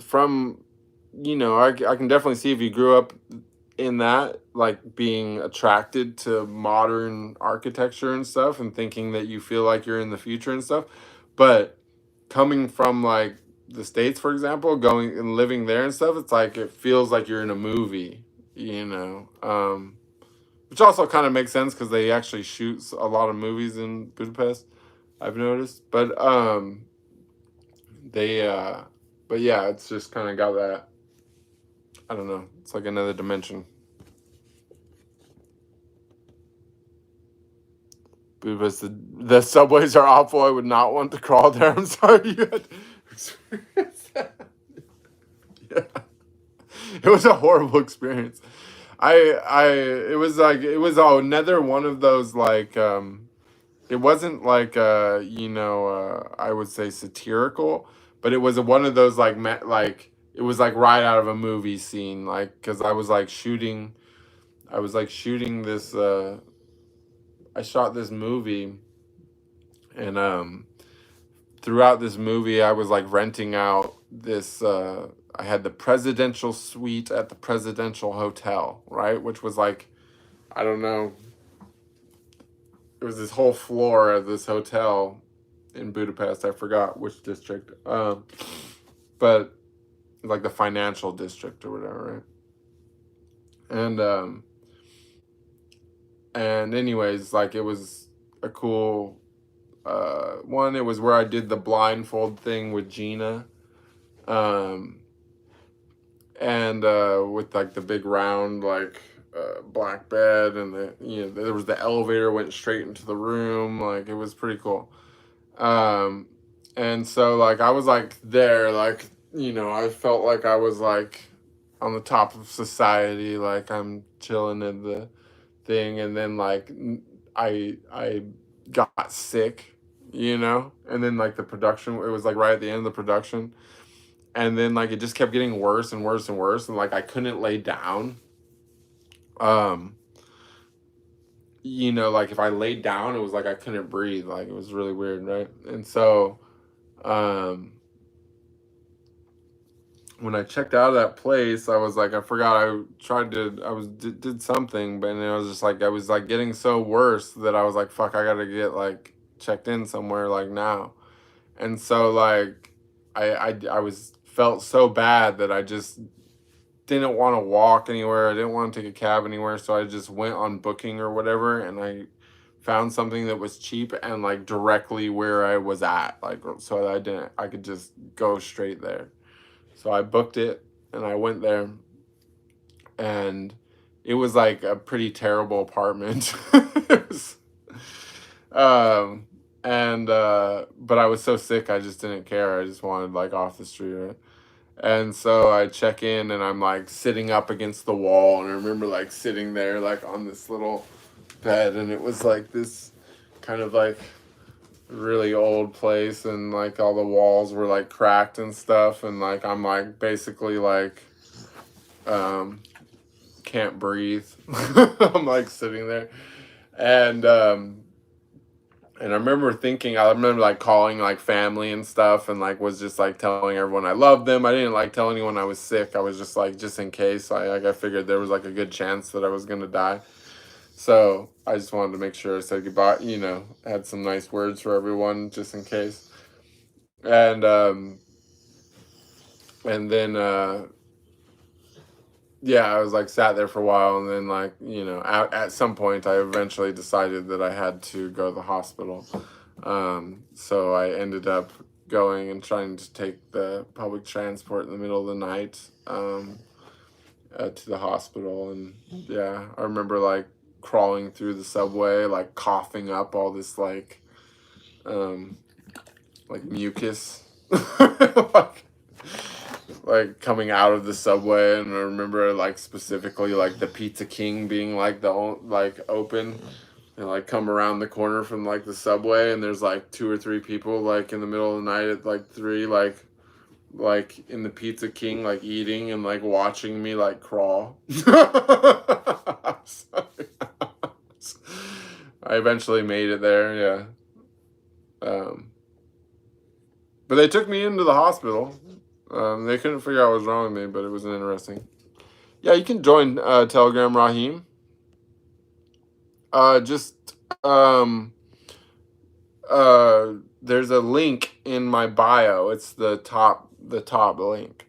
from I can definitely see if you grew up in that, like being attracted to modern architecture and stuff and thinking that you feel like you're in the future and stuff, but coming from like the States, for example, going and living there and stuff, it's like it feels like you're in a movie, which also kind of makes sense because they actually shoot a lot of movies in Budapest, I've noticed. But but yeah, it's just kind of got that, I don't know, it's like another dimension. Budapest, the subways are awful. I would not want to crawl there. I'm sorry you had to experience that. Yeah. It was a horrible experience. It was another one of those like it wasn't like I would say satirical, but it was one of those like it was like right out of a movie scene, like because I was like shooting this I shot this movie, and throughout this movie I was like renting out this I had the presidential suite at the presidential hotel, right, which was like, I don't know, it was this whole floor of this hotel in Budapest. I forgot which district, but like the financial district or whatever, right? And anyways, like it was a cool one. It was where I did the blindfold thing with Gina, um, and with like the big round like black bed, and there was the elevator went straight into the room. Like it was pretty cool. Um, and so like I was like there, like I felt like I was like on the top of society, like I'm chilling in the thing, and then like I got sick, and then like the production, it was like right at the end of the production, and then like it just kept getting worse and worse and worse, and like I couldn't lay down. Um, like if I laid down, it was like I couldn't breathe. Like it was really weird, right? And so um when I checked out of that place, I was like, I forgot I tried to, I was did something, but then I was just like, I was like getting so worse that I was like, fuck, I gotta get like checked in somewhere like now. And so like, I was felt so bad that I just didn't want to walk anywhere. I didn't want to take a cab anywhere. So I just went on Booking or whatever, and I found something that was cheap and like directly where I was at, like so I could just go straight there. So I booked it and I went there, and it was like a pretty terrible apartment. It was, um, but I was so sick, I just didn't care. I just wanted like off the street, right? And so I check in, and I'm like sitting up against the wall, and I remember like sitting there like on this little bed, and it was like this kind of like really old place, and like all the walls were like cracked and stuff, and like I'm like basically like um can't breathe. I'm like sitting there, and I remember like calling like family and stuff, and like was just like telling everyone I loved them. I didn't like tell anyone I was sick. I was just like, just in case. I figured there was like a good chance that I was gonna die. So I just wanted to make sure I said goodbye, had some nice words for everyone just in case. And then yeah, I was like sat there for a while, and then like, at some point I eventually decided that I had to go to the hospital. So I ended up going and trying to take the public transport in the middle of the night to the hospital. And yeah, I remember like crawling through the subway, like coughing up all this um, like mucus, like coming out of the subway. And I remember like specifically like the Pizza King being like like open, and like come around the corner from like the subway, and there's like 2 or 3 people like in the middle of the night at like 3, like in the Pizza King, like eating and like watching me like crawl. I eventually made it there, yeah. But they took me into the hospital. They couldn't figure out what was wrong with me, but it was interesting. Yeah, you can join Telegram, Raheem. Just um, there's a link in my bio. It's the top link.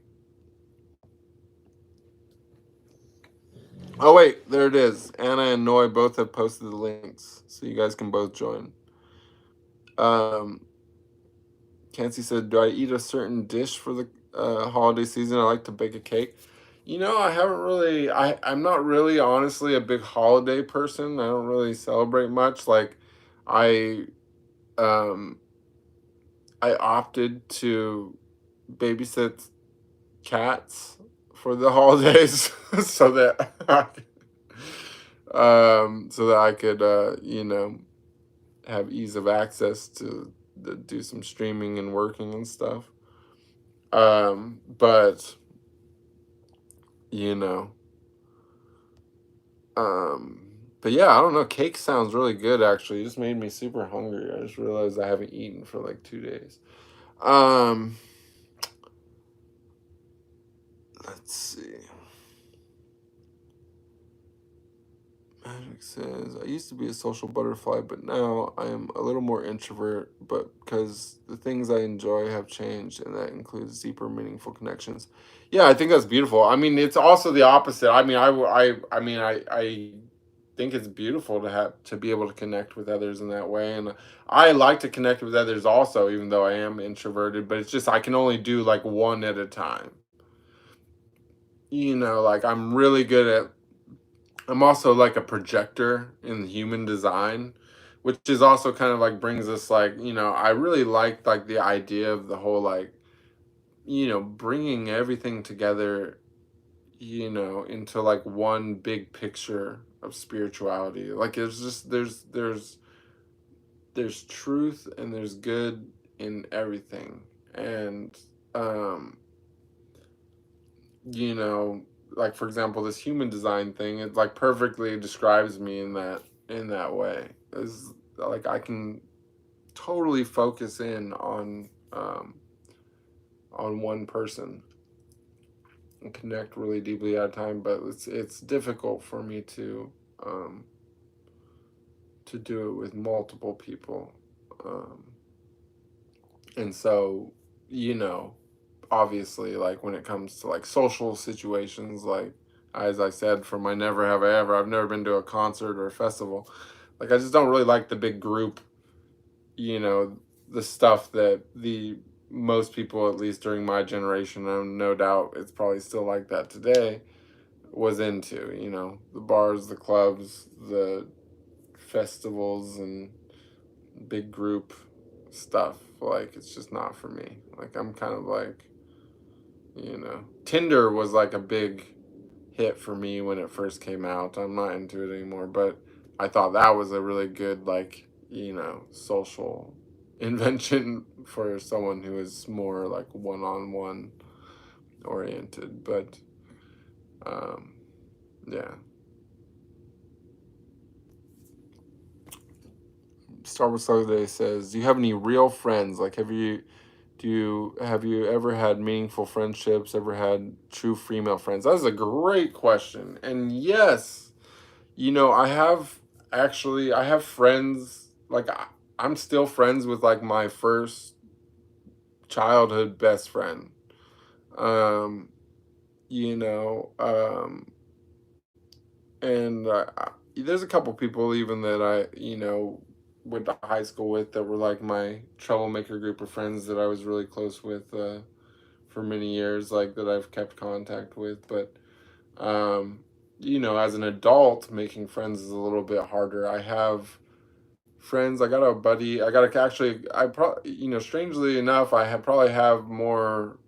Oh wait, there it is. Anna and Noy both have posted the links, so you guys can both join. Kenzie said, "Do I eat a certain dish for the holiday season? I like to bake a cake." I haven't really. I'm not really honestly a big holiday person. I don't really celebrate much. Like, I um I opted to babysit cats for the holidays so that I could have ease of access to do some streaming and working and stuff. But you know, um, but yeah, I don't know. Cake sounds really good. Actually, it just made me super hungry. I just realized I haven't eaten for like 2 days. Um, let's see. Magic says, I used to be a social butterfly, but now I am a little more introvert, but because the things I enjoy have changed, and that includes deeper, meaningful connections. Yeah, I think that's beautiful. I mean, it's also the opposite. I mean, I think it's beautiful to have to be able to connect with others in that way, and I like to connect with others also, even though I am introverted. But it's just I can only do like one at a time. Like I'm really good at I'm also like a projector in human design, which is also kind of like brings us like, I really like the idea of the whole like, bringing everything together, into like one big picture of spirituality. Like it's just there's truth and there's good in everything. And um you know like for example this human design thing, it like perfectly describes me in that way. Is like I can totally focus in on one person and connect really deeply at a time, but it's difficult for me um to do it with multiple people. um and so you know obviously, like when it comes to like social situations, like as I said, for my never have I ever, I've never been to a concert or a festival. Like I just don't really like the big group, you know, the stuff that the most people, at least during my generation, and no doubt it's probably still like that today, was into, the bars, the clubs, the festivals, and big group stuff. Like it's just not for me. Like I'm kind of like, Tinder was like a big hit for me when it first came out. I'm not into it anymore, but I thought that was a really good, like, social invention for someone who is more like one-on-one oriented. But um yeah. Star Wars Sunday says, do you have any real friends? Like have you ever had meaningful friendships, ever had true female friends? That's a great question. And yes, I have friends, like I'm still friends with like my first childhood best friend. Um, you know, and there's a couple people even that went to high school with that were like my troublemaker group of friends that I was really close with for many years, like that I've kept contact with. But as an adult, making friends is a little bit harder. I have friends. I got a buddy. I probably, strangely enough, probably have more.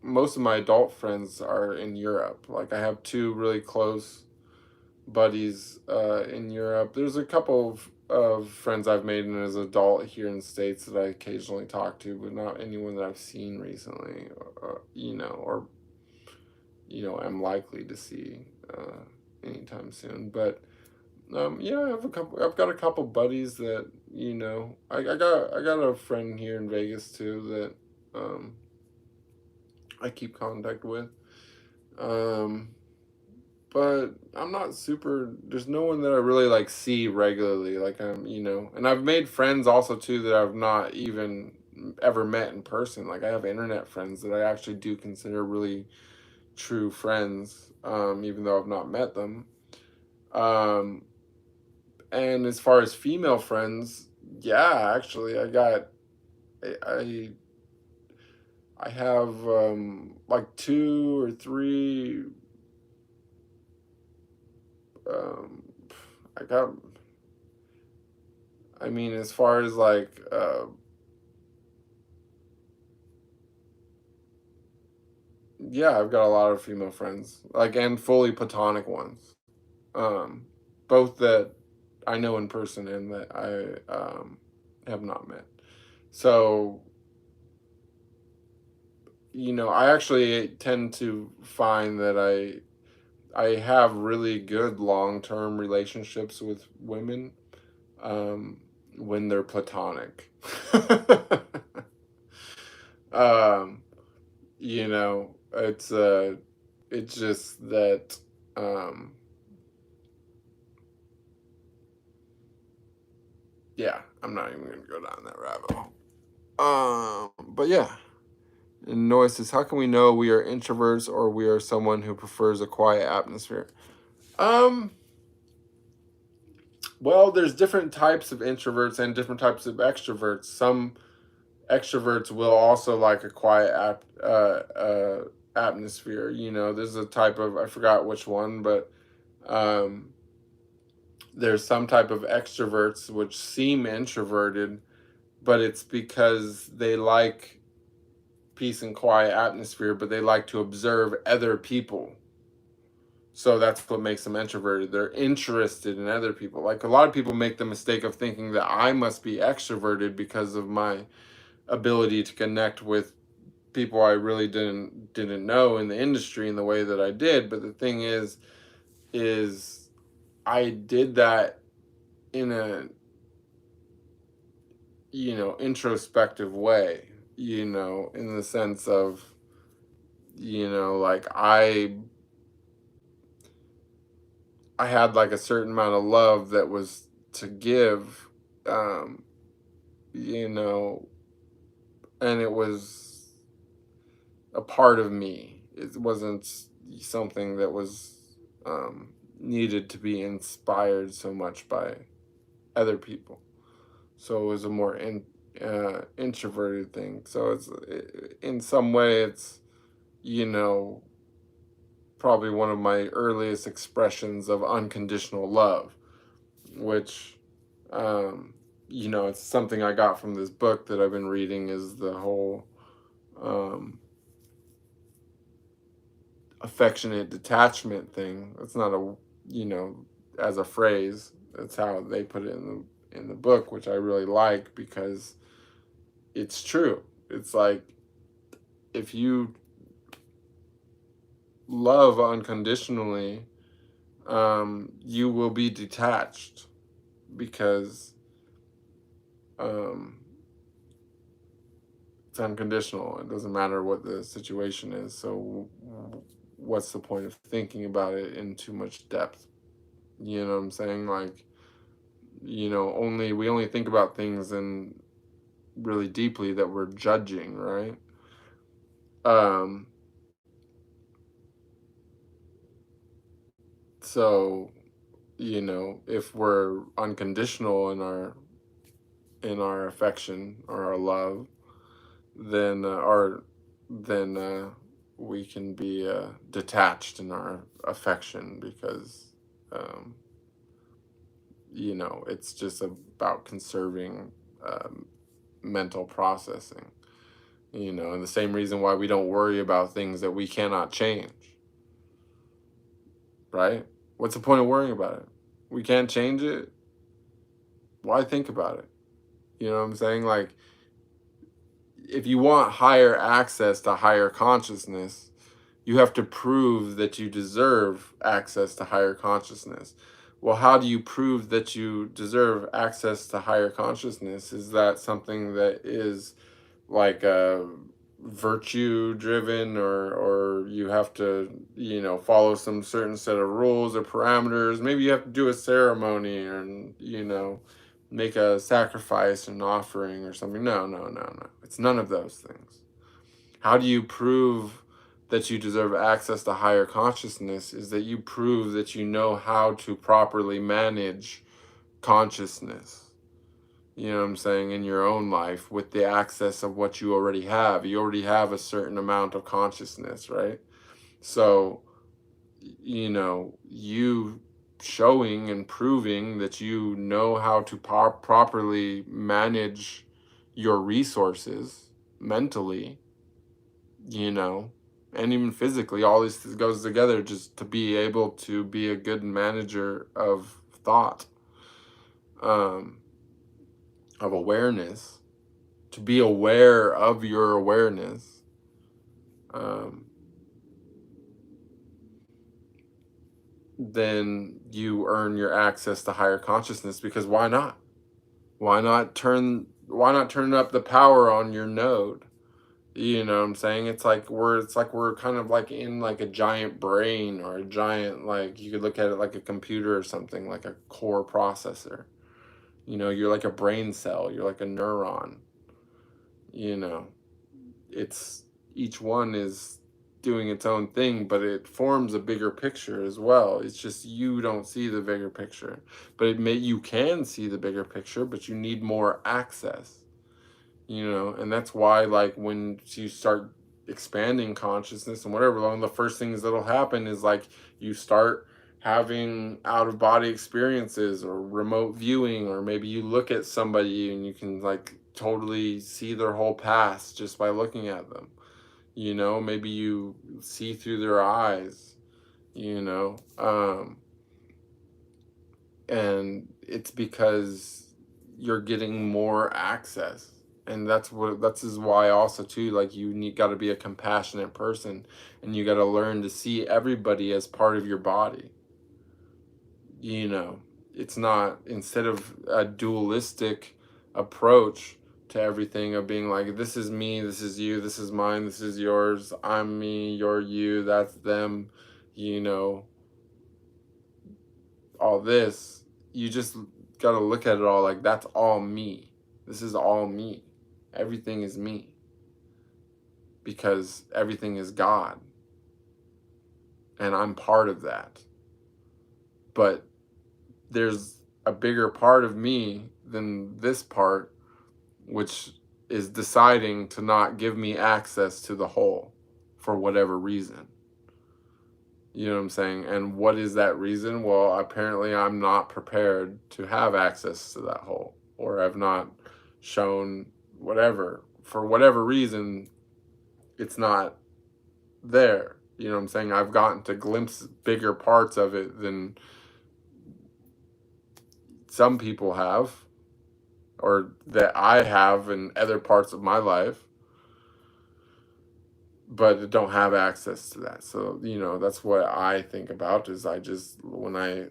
Most of my adult friends are in Europe. Like I have two really close buddies in Europe. There's a couple of friends I've made as an adult here in the States that I occasionally talk to, but not anyone that I've seen recently, or am likely to see anytime soon. But yeah, I've got a couple buddies that I got a friend here in Vegas too that I keep contact with. Um, but I'm not super. There's no one that I really like see regularly. Like and I've made friends also too that I've not even ever met in person. Like I have internet friends that I actually do consider really true friends, even though I've not met them. Um, and as far as female friends, yeah, actually, I I have like two or three. Um, I got. I mean, as far as like, yeah, I've got a lot of female friends, like, and fully platonic ones. Um, both that. I know in person and that I have not met. So, I actually tend to find that I have really good long-term relationships with women um, when they're platonic. um, it's just that yeah, I'm not even gonna go down that rabbit hole. But yeah. And Noy says, how can we know we are introverts or we are someone who prefers a quiet atmosphere? Um, well, there's different types of introverts and different types of extroverts. Some extroverts will also like a quiet atmosphere. There's a type of, I forgot which one, but um, there's some type of extroverts which seem introverted, but it's because they like peace and quiet atmosphere, but they like to observe other people. So that's what makes them introverted. They're interested in other people. Like a lot of people make the mistake of thinking that I must be extroverted because of my ability to connect with people I really didn't know in the industry in the way that I did. But the thing is I did that in a introspective way, in the sense of, like I had like a certain amount of love that was to give, um, you know, and it was a part of me. It wasn't something that was needed to be inspired so much by other people. So it was a more introverted thing. So in some way, it's, you know, probably one of my earliest expressions of unconditional love, which, it's something I got from this book that I've been reading, is the whole affectionate detachment thing. It's not as a phrase. That's how they put it in the book, which I really like because it's true. It's like if you love unconditionally, you will be detached because um, it's unconditional. It doesn't matter what the situation is. So, what's the point of thinking about it in too much depth? You know what I'm saying? Like, we only think about things in really deeply that we're judging, right? Um, so, if we're unconditional in our affection or our love, then we can be detached in our affection because um, it's just about conserving mental processing. And the same reason why we don't worry about things that we cannot change, right? What's the point of worrying about it? We can't change it. Why think about it? You know what I'm saying? Like, if you want higher access to higher consciousness, you have to prove that you deserve access to higher consciousness. Well, how do you prove that you deserve access to higher consciousness? Is that something that is like virtue driven, or you have to follow some certain set of rules or parameters? Maybe you have to do a ceremony and make a sacrifice and offering or something. No, it's none of those things. How do you prove that you deserve access to higher consciousness? Is that you prove that you know how to properly manage consciousness, you know what I'm saying, in your own life with the access of what you already have. You already have a certain amount of consciousness, right? So, you showing and proving that you know how to properly manage your resources mentally, and even physically, all this goes together just to be able to be a good manager of thought. of awareness, to be aware of your awareness, then you earn your access to higher consciousness. Because why not? Why not turn up the power on your node? You know what I'm saying? It's like we're kind of like in like a giant brain, or a giant, like, you could look at it like a computer or something, like a core processor. You know, you're like a brain cell, you're like a neuron. You know, it's, each one is doing its own thing, but it forms a bigger picture as well. It's just you don't see the bigger picture, but you can see the bigger picture, but you need more access. You know, and that's why, like, when you start expanding consciousness and whatever, one of the first things that'll happen is, like, you start having out of body experiences, or remote viewing, or maybe you look at somebody and you can, like, totally see their whole past just by looking at them. You know, maybe you see through their eyes, you know, and it's because you're getting more access. And that's why also too, like, you got to be a compassionate person, and you got to learn to see everybody as part of your body. You know, it's not, instead of a dualistic approach to everything, of being like, this is me, this is you, this is mine, this is yours, I'm me, you're you, that's them, you know, all this. You just got to look at it all like, that's all me. This is all me. Everything is me. Because everything is God. And I'm part of that. But there's a bigger part of me than this part, which is deciding to not give me access to the whole for whatever reason. You know what I'm saying? And what is that reason? Well, apparently I'm not prepared to have access to that whole, or I've not shown whatever. For whatever reason, it's not there. You know what I'm saying? I've gotten to glimpse bigger parts of it than some people have, or that I have in other parts of my life, but don't have access to that. So, you know, that's what I think about, is when I,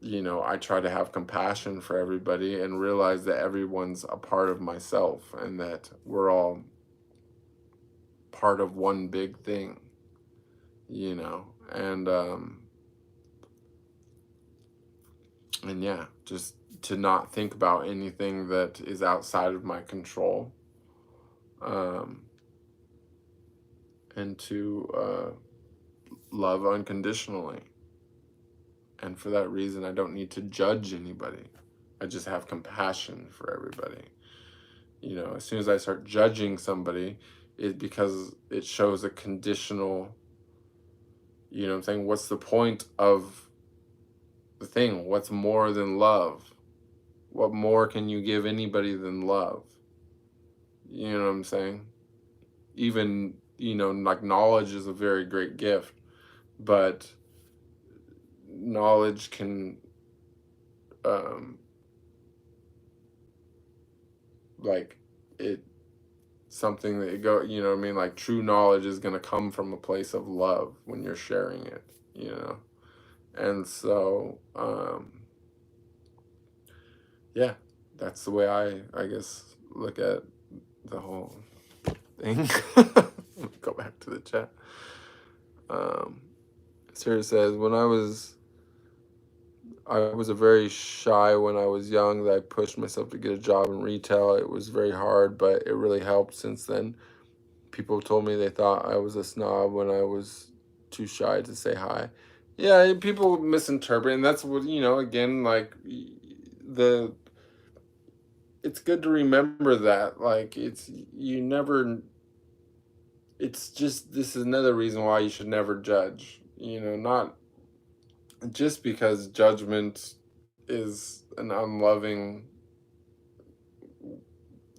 you know, I try to have compassion for everybody and realize that everyone's a part of myself, and that we're all part of one big thing, you know. And yeah, just to not think about anything that is outside of my control, and to love unconditionally. And for that reason, I don't need to judge anybody. I just have compassion for everybody. You know, as soon as I start judging somebody, because it shows a conditional, you know what I'm saying? What's the point of the thing? What's more than love? What more can you give anybody than love? You know what I'm saying? Even, you know, like, knowledge is a very great gift, but knowledge can, like, it, something that you know what I mean? Like, true knowledge is going to come from a place of love when you're sharing it, you know? And so, yeah, that's the way I guess, look at the whole thing. Go back to the chat. Sarah says, I was a very shy when I was young, that I pushed myself to get a job in retail. It was very hard, but it really helped since then. People told me they thought I was a snob when I was too shy to say hi. Yeah, people misinterpret, and that's what, you know, again, like, it's good to remember that, like, it's just, this is another reason why you should never judge, you know, not just because judgment is an unloving,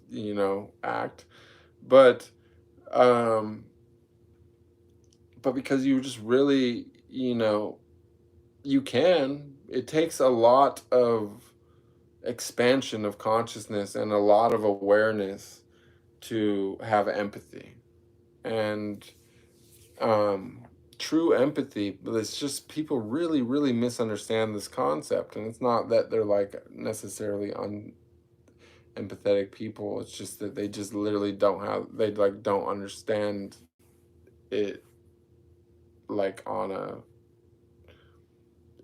you know, act, but because you just really, you know, it takes a lot of expansion of consciousness and a lot of awareness to have empathy. And true empathy, it's just people really, really misunderstand this concept. And it's not that they're like necessarily empathetic people. It's just that they just literally don't understand it like on a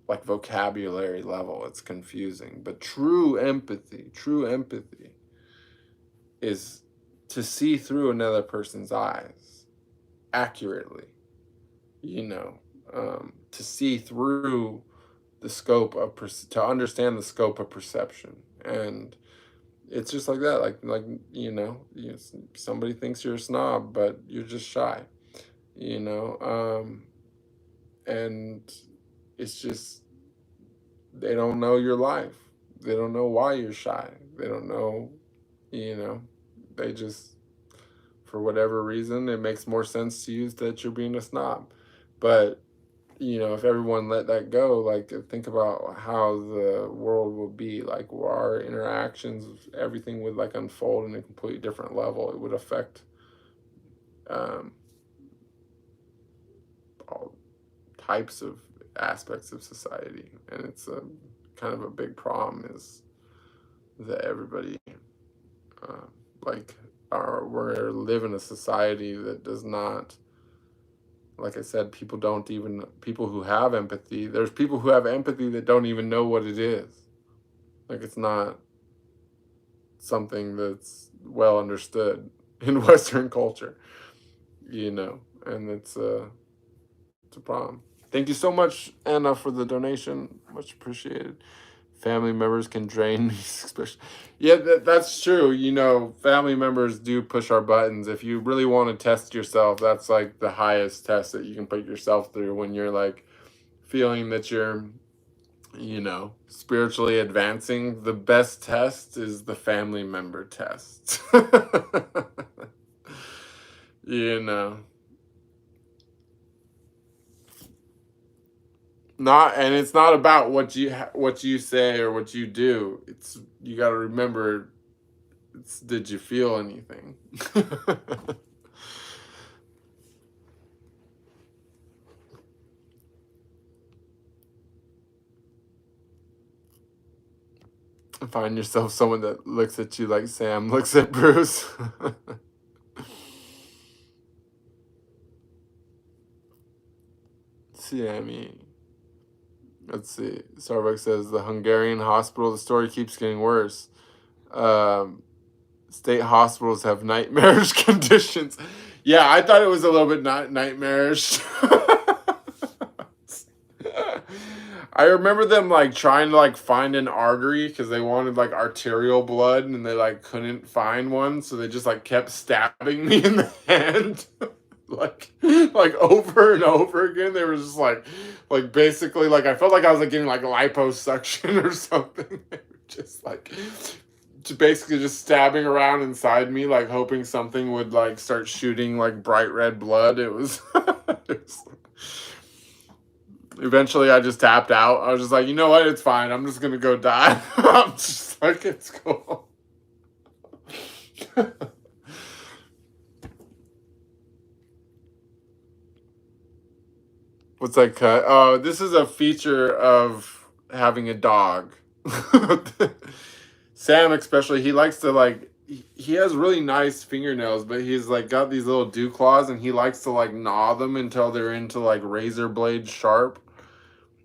like vocabulary level. It's confusing. But true empathy is to see through another person's eyes accurately, to see through the scope of to understand the scope of perception. And it's just like that, somebody thinks you're a snob, but you're just shy, and it's just, they don't know your life. They don't know why you're shy. They don't know, they just, for whatever reason, it makes more sense to you that you're being a snob. But, if everyone let that go, like, think about how the world would be, like, our interactions, everything would, like, unfold in a completely different level. It would affect all types of aspects of society. And it's a kind of a big problem, is that everybody, we live in a society that does not, like I said, people who have empathy, there's people who have empathy that don't even know what it is. Like, it's not something that's well understood in Western culture, and it's a problem. Thank you so much, Anna, for the donation. Much appreciated. Family members can drain me, especially. Yeah, that's true. Family members do push our buttons. If you really want to test yourself, that's like the highest test that you can put yourself through, when you're like feeling that you're, spiritually advancing. The best test is the family member test. And it's not about what you say or what you do. It's, you got to remember, did you feel anything? Find yourself someone that looks at you like Sam looks at Bruce. See, let's see. Starbucks says the Hungarian hospital, the story keeps getting worse. State hospitals have nightmarish conditions. Yeah, I thought it was a little bit nightmarish. I remember them like trying to like find an artery because they wanted like arterial blood, and they like couldn't find one, so they just like kept stabbing me in the hand. like over and over again. They were just like basically, like, I felt like I was like getting like liposuction or something. They were just like basically just stabbing around inside me, like hoping something would like start shooting like bright red blood. It was, eventually I just tapped out. I was just like, you know what, it's fine, I'm just gonna go die. I'm just like, it's cool. What's that cut? Oh, this is a feature of having a dog. Sam especially, he likes to like, he has really nice fingernails, but he's like got these little dew claws, and he likes to like gnaw them until they're into like razor blade sharp.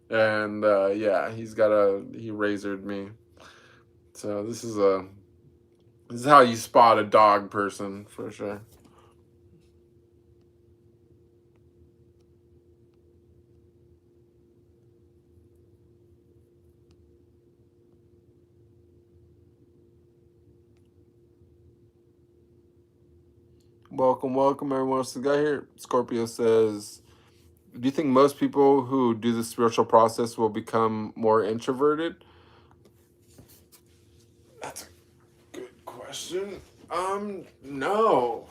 And yeah, he razored me. So this is how you spot a dog person, for sure. Welcome, everyone else that got here. Scorpio says, do you think most people who do the spiritual process will become more introverted? That's a good question. No,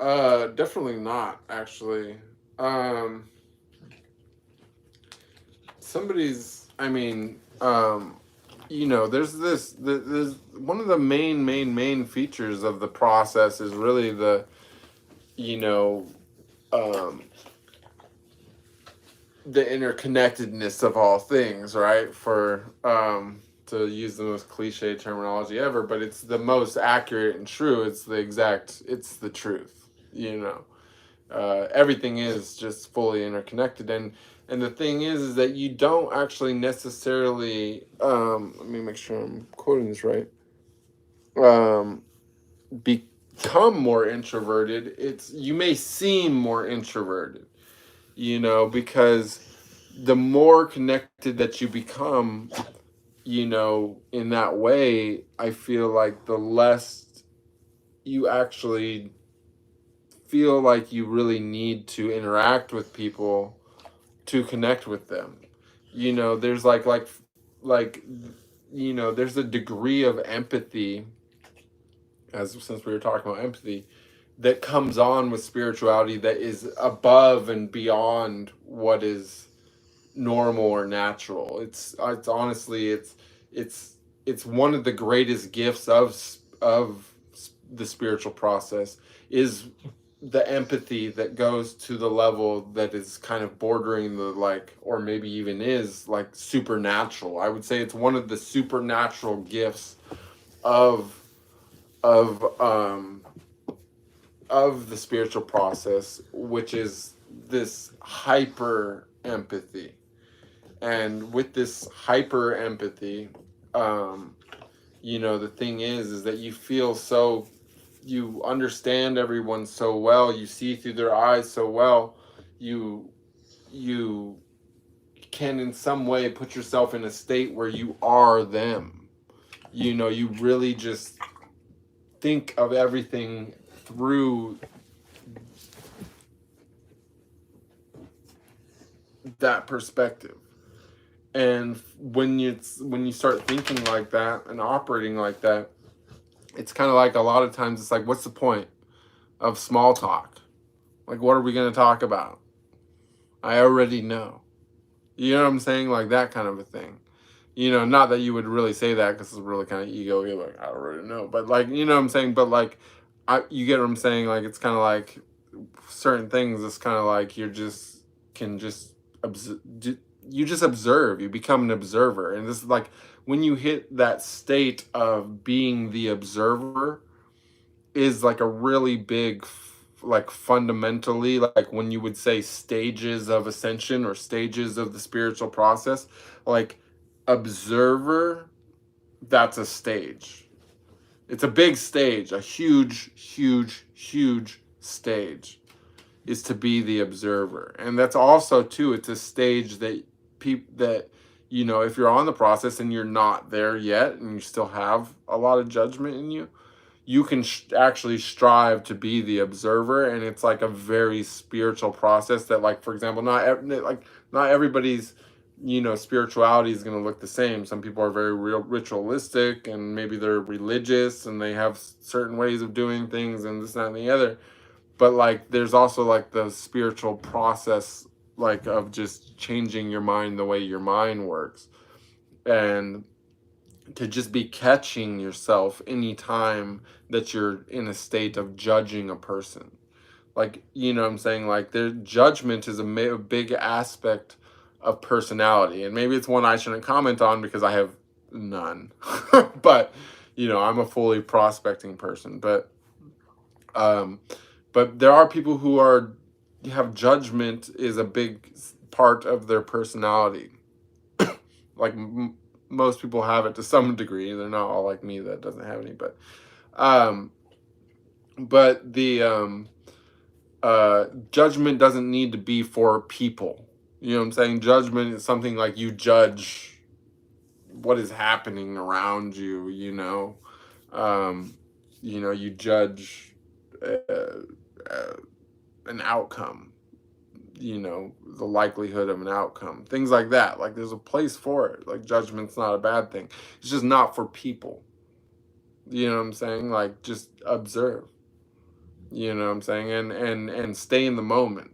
definitely not, actually. you know, there's one of the main features of the process is really the, you know, um, the interconnectedness of all things, right? For to use the most cliche terminology ever, but it's the most accurate and true. It's the truth. You know, everything is just fully interconnected, and the thing is that you don't actually necessarily. Let me make sure I'm quoting this right. Um, become more introverted. It's you may seem more introverted, you know, because the more connected that you become, you know, in that way, I feel like the less you actually feel like you really need to interact with people to connect with them. You know, there's like you know, there's a degree of empathy, as since we were talking about empathy, that comes on with spirituality that is above and beyond what is normal or natural. It's honestly it's it's one of the greatest gifts of the spiritual process is the empathy that goes to the level that is kind of bordering the like, or maybe even is like supernatural. I would say it's one of the supernatural gifts of of um of the spiritual process, which is this hyper empathy. And with this hyper empathy, um, you know, the thing is that you feel so, you understand everyone so well, you see through their eyes so well, you you can in some way put yourself in a state where you are them. You know, you really just think of everything through that perspective. And when you start thinking like that and operating like that, it's kind of like a lot of times it's like, what's the point of small talk? Like, what are we going to talk about? I already know. You know what I'm saying? Like that kind of a thing. You know, not that you would really say that because it's really kind of ego. You're like, I already know. But like, you know what I'm saying? But like, you get what I'm saying? Like, it's kind of like certain things. It's kind of like you're just, can just, you just observe. You become an observer. And this is like, when you hit that state of being the observer, is like a really big, like fundamentally, like when you would say stages of ascension or stages of the spiritual process, like observer, that's a stage. It's a big stage, a huge stage is to be the observer. And that's also too, it's a stage that people that, you know, if you're on the process and you're not there yet and you still have a lot of judgment in you, you can actually strive to be the observer. And it's like a very spiritual process that, like, for example, not everybody's, you know, spirituality is going to look the same. Some people are very ritualistic, and maybe they're religious and they have certain ways of doing things and this, that, and the other. But like there's also like the spiritual process, like of just changing your mind, the way your mind works, and to just be catching yourself anytime that you're in a state of judging a person. Like, you know what I'm saying? Like, their judgment is a big aspect of personality. And maybe it's one I shouldn't comment on because I have none. But, you know, I'm a fully prospecting person. Um, but there are people who have judgment is a big part of their personality. Like, most people have it to some degree. They're not all like me that doesn't have any, um, but the judgment doesn't need to be for people. You know what I'm saying? Judgment is something like you judge what is happening around you. You know, you judge uh, an outcome. You know, the likelihood of an outcome, things like that. Like, there's a place for it. Like, judgment's not a bad thing. It's just not for people. You know what I'm saying? Like, just observe. You know what I'm saying? And stay in the moment,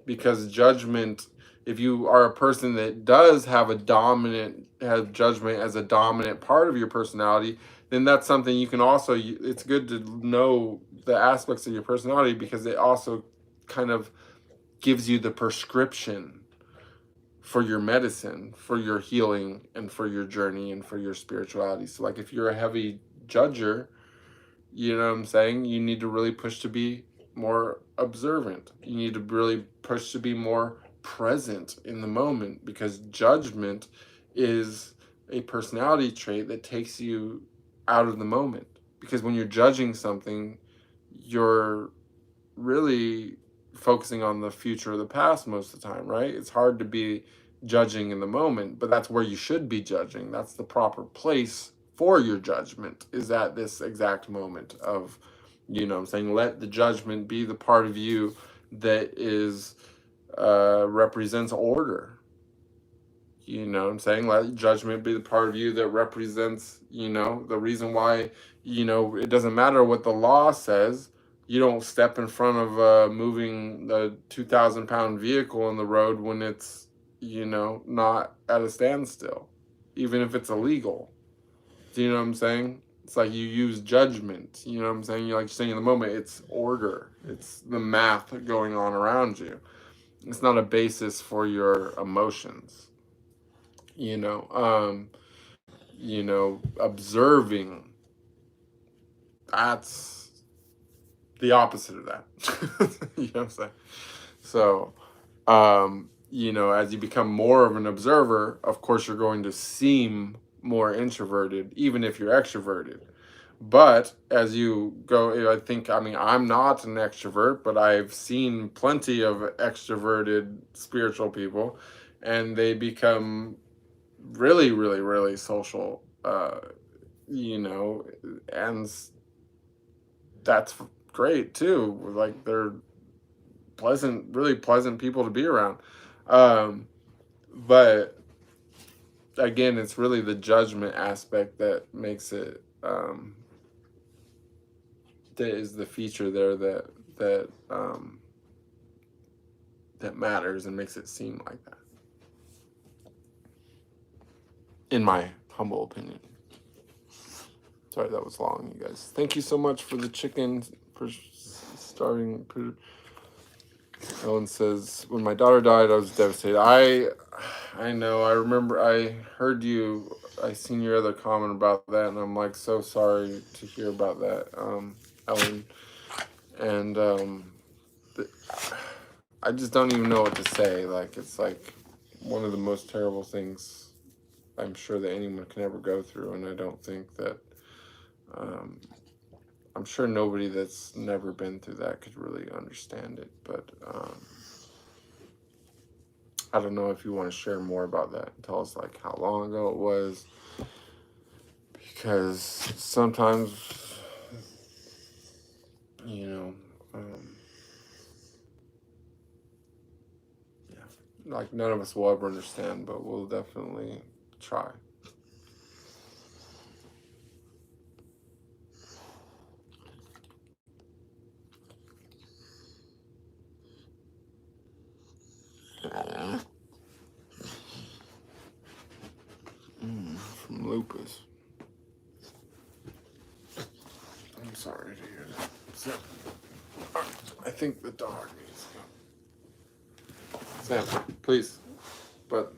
because judgment If you are a person that does have have judgment as a dominant part of your personality, then that's something you can also, it's good to know the aspects of your personality, because it also kind of gives you the prescription for your medicine, for your healing, and for your journey, and for your spirituality. So like if you're a heavy judger, you know what I'm saying, you need to really push to be more observant. You need to really push to be more present in the moment, because judgment is a personality trait that takes you out of the moment. Because when you're judging something, you're really focusing on the future or the past most of the time, right? It's hard to be judging in the moment, but that's where you should be judging. That's the proper place for your judgment, is at this exact moment of, you know what I'm saying, let the judgment be the part of you that is represents order. You know what I'm saying? Let judgment be the part of you that represents, you know, the reason why, you know, it doesn't matter what the law says. You don't step in front of moving a 2,000-pound vehicle on the road when it's, you know, not at a standstill, even if it's illegal. Do you know what I'm saying? It's like you use judgment. You know what I'm saying? You're like saying in the moment, it's order. It's the math going on around you. It's not a basis for your emotions. You know, observing, that's the opposite of that. You know what I'm saying? So, you know, as you become more of an observer, of course, you're going to seem more introverted, even if you're extroverted. But as you go, I mean, I'm not an extrovert, but I've seen plenty of extroverted spiritual people, and they become really, really, really social, you know, and that's great too. Like, they're pleasant, really pleasant people to be around. But again, it's really the judgment aspect that makes it, that is the feature there that matters and makes it seem like that, in my humble opinion. Sorry, that was long, you guys. Thank you so much for the chicken, for starting. Ellen says, when my daughter died, I was devastated. I know. I remember. I heard you. I seen your other comment about that, and I'm like so sorry to hear about that, Ellen. And I just don't even know what to say. Like, it's like one of the most terrible things I'm sure that anyone can ever go through, and I don't think that. I'm sure nobody that's never been through that could really understand it, but I don't know if you want to share more about that and tell us like how long ago it was, because sometimes, you know, yeah, like none of us will ever understand, but we'll definitely try. From lupus. I'm sorry to hear that. So, I think the dog needs to go. Sam, please. But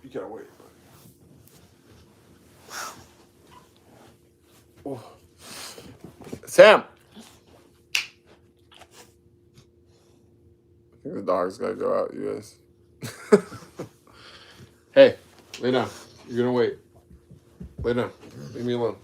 you gotta wait. Oh. Sam! I think the dog's gotta go out, you guys. Hey, lay down. You're gonna wait. Lay down. Leave me alone.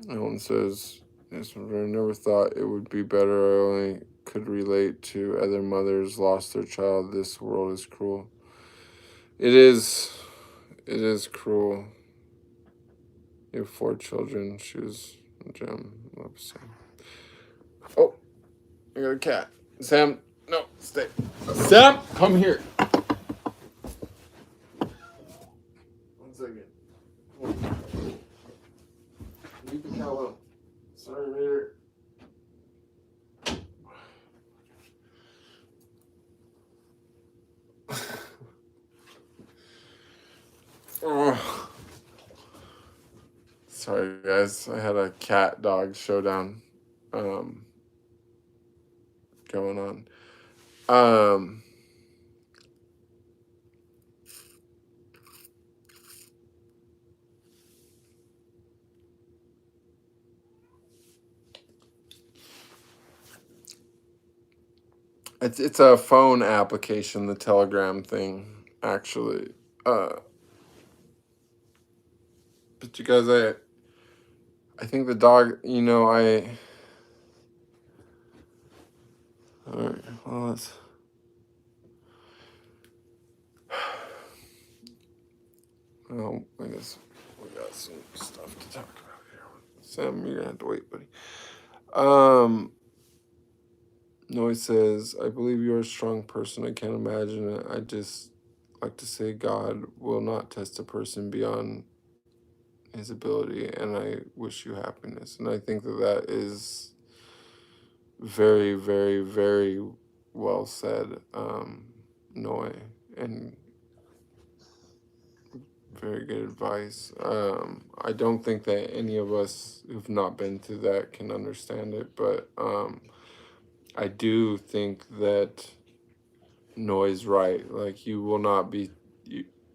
Ellen says, yes, I never thought it would be better. I only could relate to other mothers lost their child. This world is cruel. It is. It is cruel. You have 4 children. She was a gem. Love Sam. Oh, I got a cat. Sam, no, stay. Sam, come here. second. Leave the cow alone. Sorry, Raider. Oh. Sorry, guys. I had a cat-dog showdown going on. It's a phone application, the Telegram thing, actually. But you guys, I think the dog, you know, all right, well, let's, well, I guess we got some stuff to talk about here. Sam, you're gonna have to wait, buddy. Noise says, I believe you're a strong person. I can't imagine it. I just like to say God will not test a person beyond his ability, and I wish you happiness. And I think that is very, very, very well said, Noy, and very good advice. I don't think that any of us who've not been through that can understand it, but I do think that Noy's right. Like, you will not be,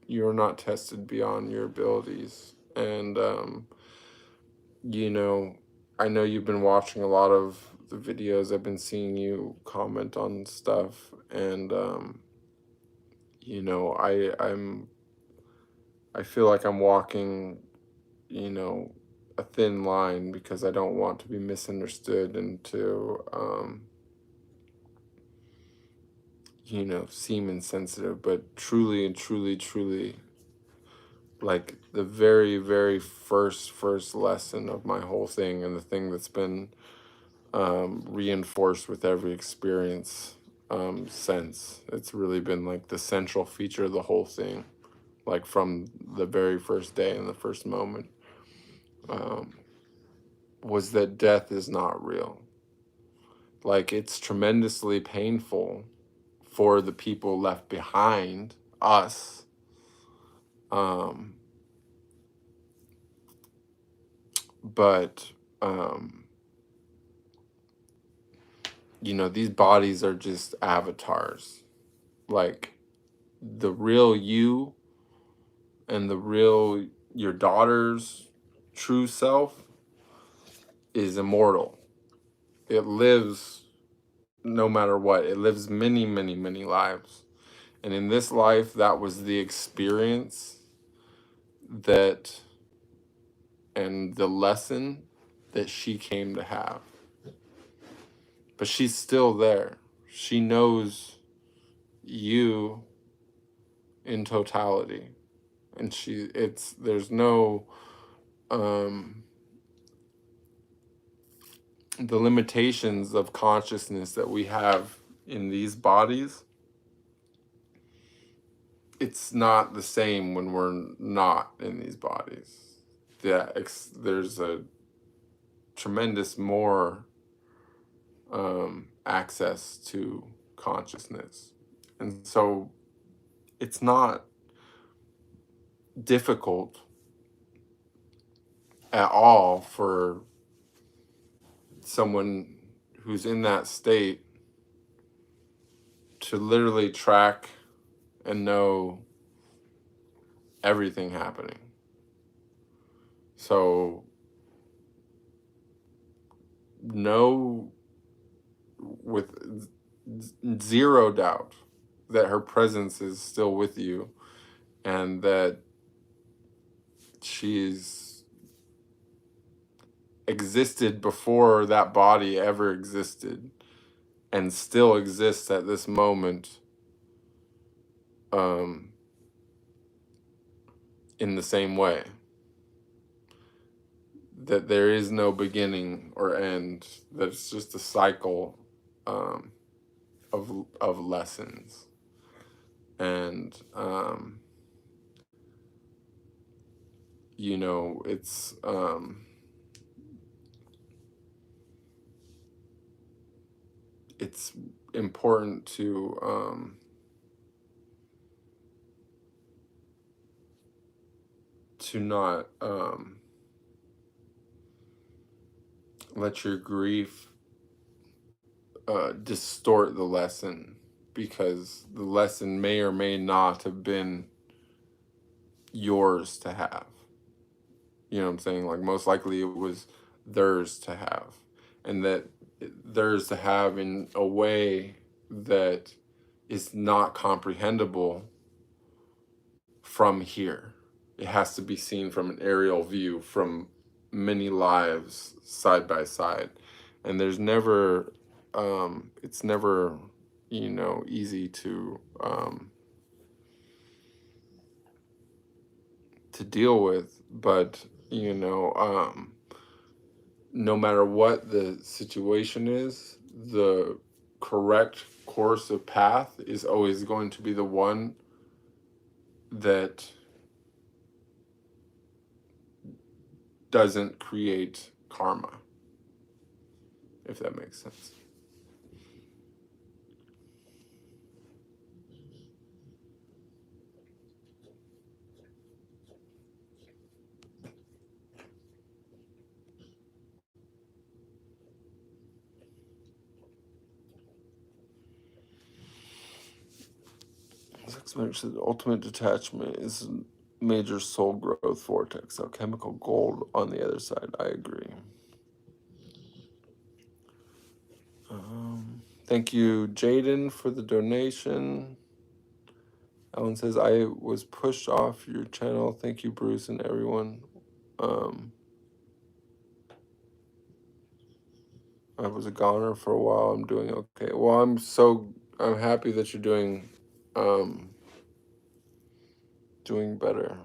you're not tested beyond your abilities. And, you know, I know you've been watching a lot of the videos. I've been seeing you comment on stuff, and you know, I feel like I'm walking, you know, a thin line, because I don't want to be misunderstood and to you know, seem insensitive, but truly and truly, like, the very, very first lesson of my whole thing, and the thing that's been reinforced with every experience since. It's really been like the central feature of the whole thing, like from the very first day and the first moment, was that death is not real. Like, it's tremendously painful for the people left behind, us, but you know, these bodies are just avatars. Like, the real you and the real your daughter's true self is immortal. It lives no matter what. It lives many, many, many lives. And in this life, that was the experience that, and the lesson that she came to have. But she's still there. She knows you in totality. And there's no, the limitations of consciousness that we have in these bodies, it's not the same when we're not in these bodies. There's a tremendous more access to consciousness. And so it's not difficult at all for someone who's in that state to literally track and know everything happening. So know with zero doubt that her presence is still with you, and that she's existed before that body ever existed, and still exists at this moment, in the same way. That there is no beginning or end. That it's just a cycle of lessons. And you know, it's important to not let your grief distort the lesson, because the lesson may or may not have been yours to have. You know what I'm saying? Like, most likely it was theirs to have, and that theirs to have in a way that is not comprehensible from here. It has to be seen from an aerial view, from many lives side by side. And there's never, it's never, you know, easy to deal with, but, you know, no matter what the situation is, the correct course of path is always going to be the one that doesn't create karma, if that makes sense. Sex mentioned ultimate detachment is a major soul growth vortex, alchemical gold on the other side. I agree. Thank you, Jaden, for the donation. Ellen says, I was pushed off your channel. Thank you, Bruce, and everyone. I was a goner for a while. I'm doing okay. Well, I'm happy that you're doing better,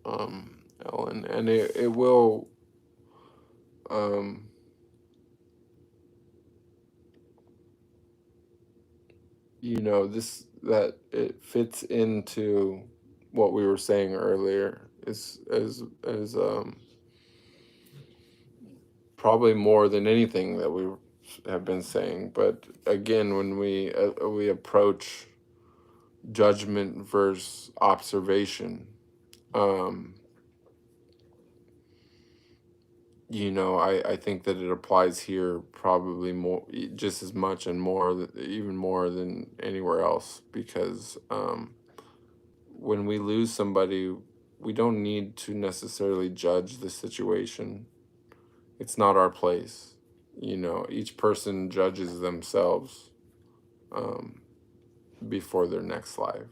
Ellen, and it will, you know, that it fits into what we were saying earlier, as probably more than anything that we have been saying. But again, when we approach judgment versus observation, you know, I think that it applies here probably more, just as much and more, even more than anywhere else, because when we lose somebody, we don't need to necessarily judge the situation. It's not our place. You know, each person judges themselves before their next life.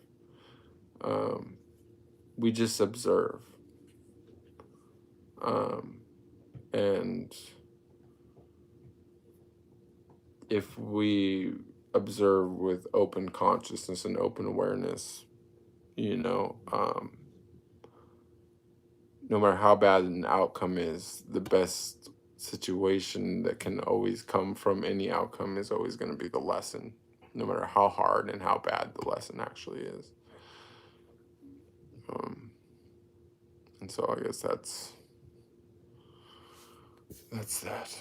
We just observe. And if we observe with open consciousness and open awareness, you know, no matter how bad an outcome is, the best situation that can always come from any outcome is always going to be the lesson, no matter how hard and how bad the lesson actually is. And so I guess that's that.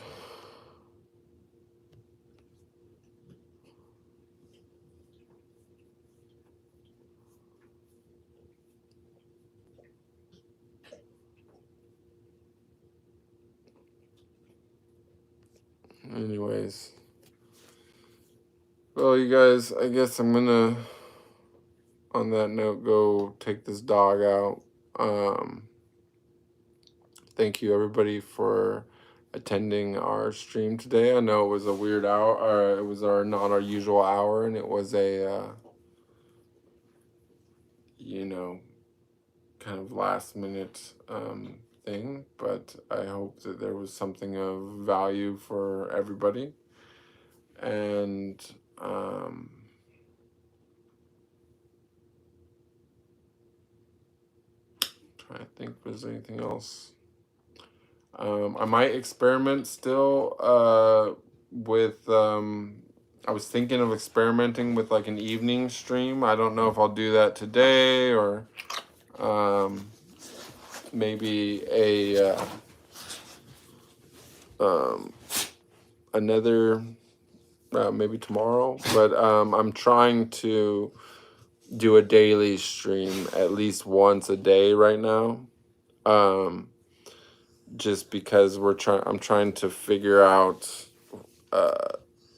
Anyways, well, you guys, I guess I'm gonna, on that note, go take this dog out. Thank you, everybody, for attending our stream today. I know it was a weird hour, it was not our usual hour, and it was a you know, kind of last minute thing, but I hope that there was something of value for everybody. And trying to think if there's anything else. I might experiment still with I was thinking of experimenting with like an evening stream. I don't know if I'll do that today or maybe another maybe tomorrow, but I'm trying to do a daily stream at least once a day right now, just because I'm trying to figure out,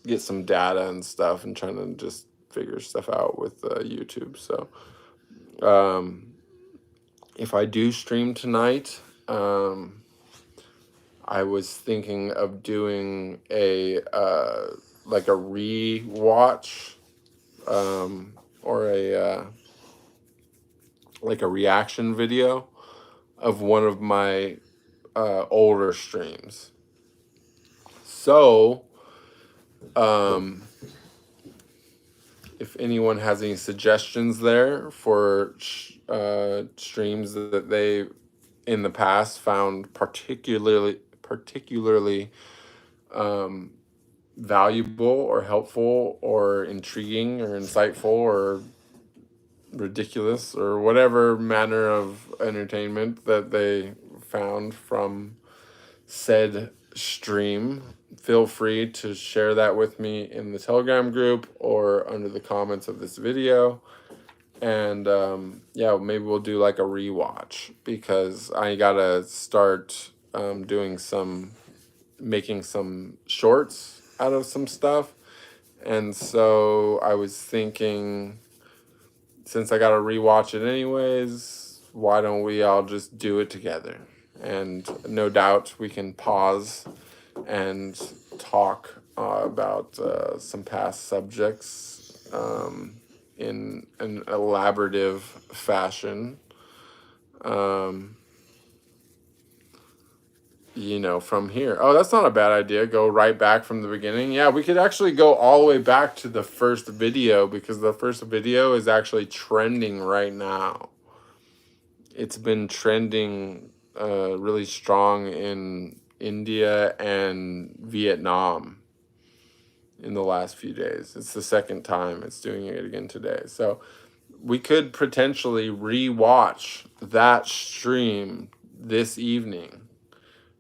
get some data and stuff, and trying to just figure stuff out with YouTube. So if I do stream tonight, I was thinking of doing a like a re-watch, or like a reaction video of one of my older streams. So if anyone has any suggestions there for streams that they in the past found particularly valuable or helpful or intriguing or insightful or ridiculous or whatever manner of entertainment that they found from said stream, feel free to share that with me in the Telegram group or under the comments of this video. And yeah, maybe we'll do like a rewatch, because I gotta start making some shorts out of some stuff. And so I was thinking, since I gotta rewatch it anyways, why don't we all just do it together? And no doubt we can pause and talk about some past subjects in an elaborative fashion. You know, from here. Oh, that's not a bad idea. Go right back from the beginning. Yeah, we could actually go all the way back to the first video, because the first video is actually trending right now. It's been trending really strong in India and Vietnam in the last few days. It's the second time it's doing it again today. So we could potentially re-watch that stream this evening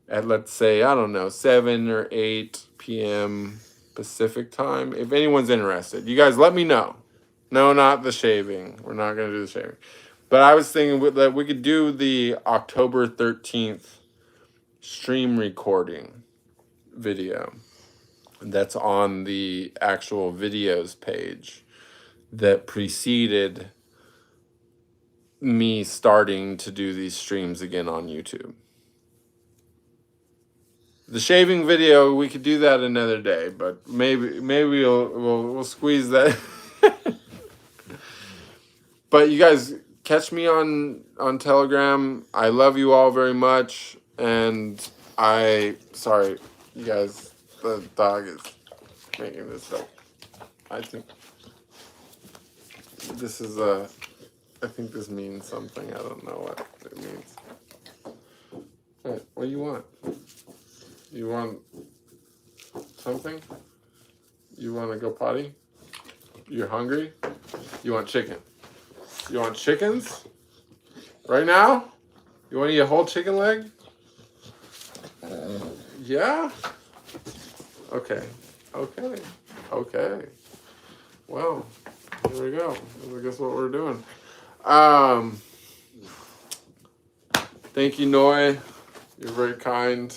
at, let's say, I don't know, 7 or 8 p.m. Pacific time. If anyone's interested, you guys let me know. No, not the shaving. We're not going to do the shaving. But I was thinking that we could do the October 13th stream recording video that's on the actual videos page that preceded me starting to do these streams again on YouTube. The shaving video, we could do that another day, but maybe we'll squeeze that. But you guys, catch me on Telegram. I love you all very much, and sorry, you guys, the dog is making this up. I think this is I think this means something. I don't know what it means. What do you want? You want something? You want to go potty? You're hungry? You want chicken? You want chickens? Right now? You want to eat a whole chicken leg? Yeah? Okay. Well, here we go. I guess what we're doing. Thank you, Noi. You're very kind.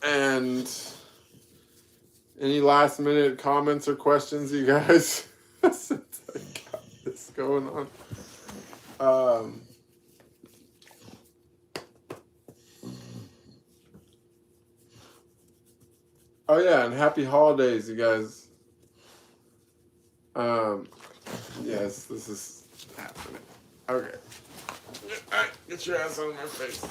And any last minute comments or questions, you guys, since I got this going on? Oh yeah, and happy holidays, you guys. Yes, this is happening. Okay. All right, get your ass on my face.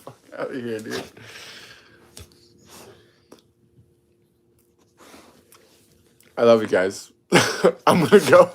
Fuck out of here, dude. I love you guys. I'm gonna go.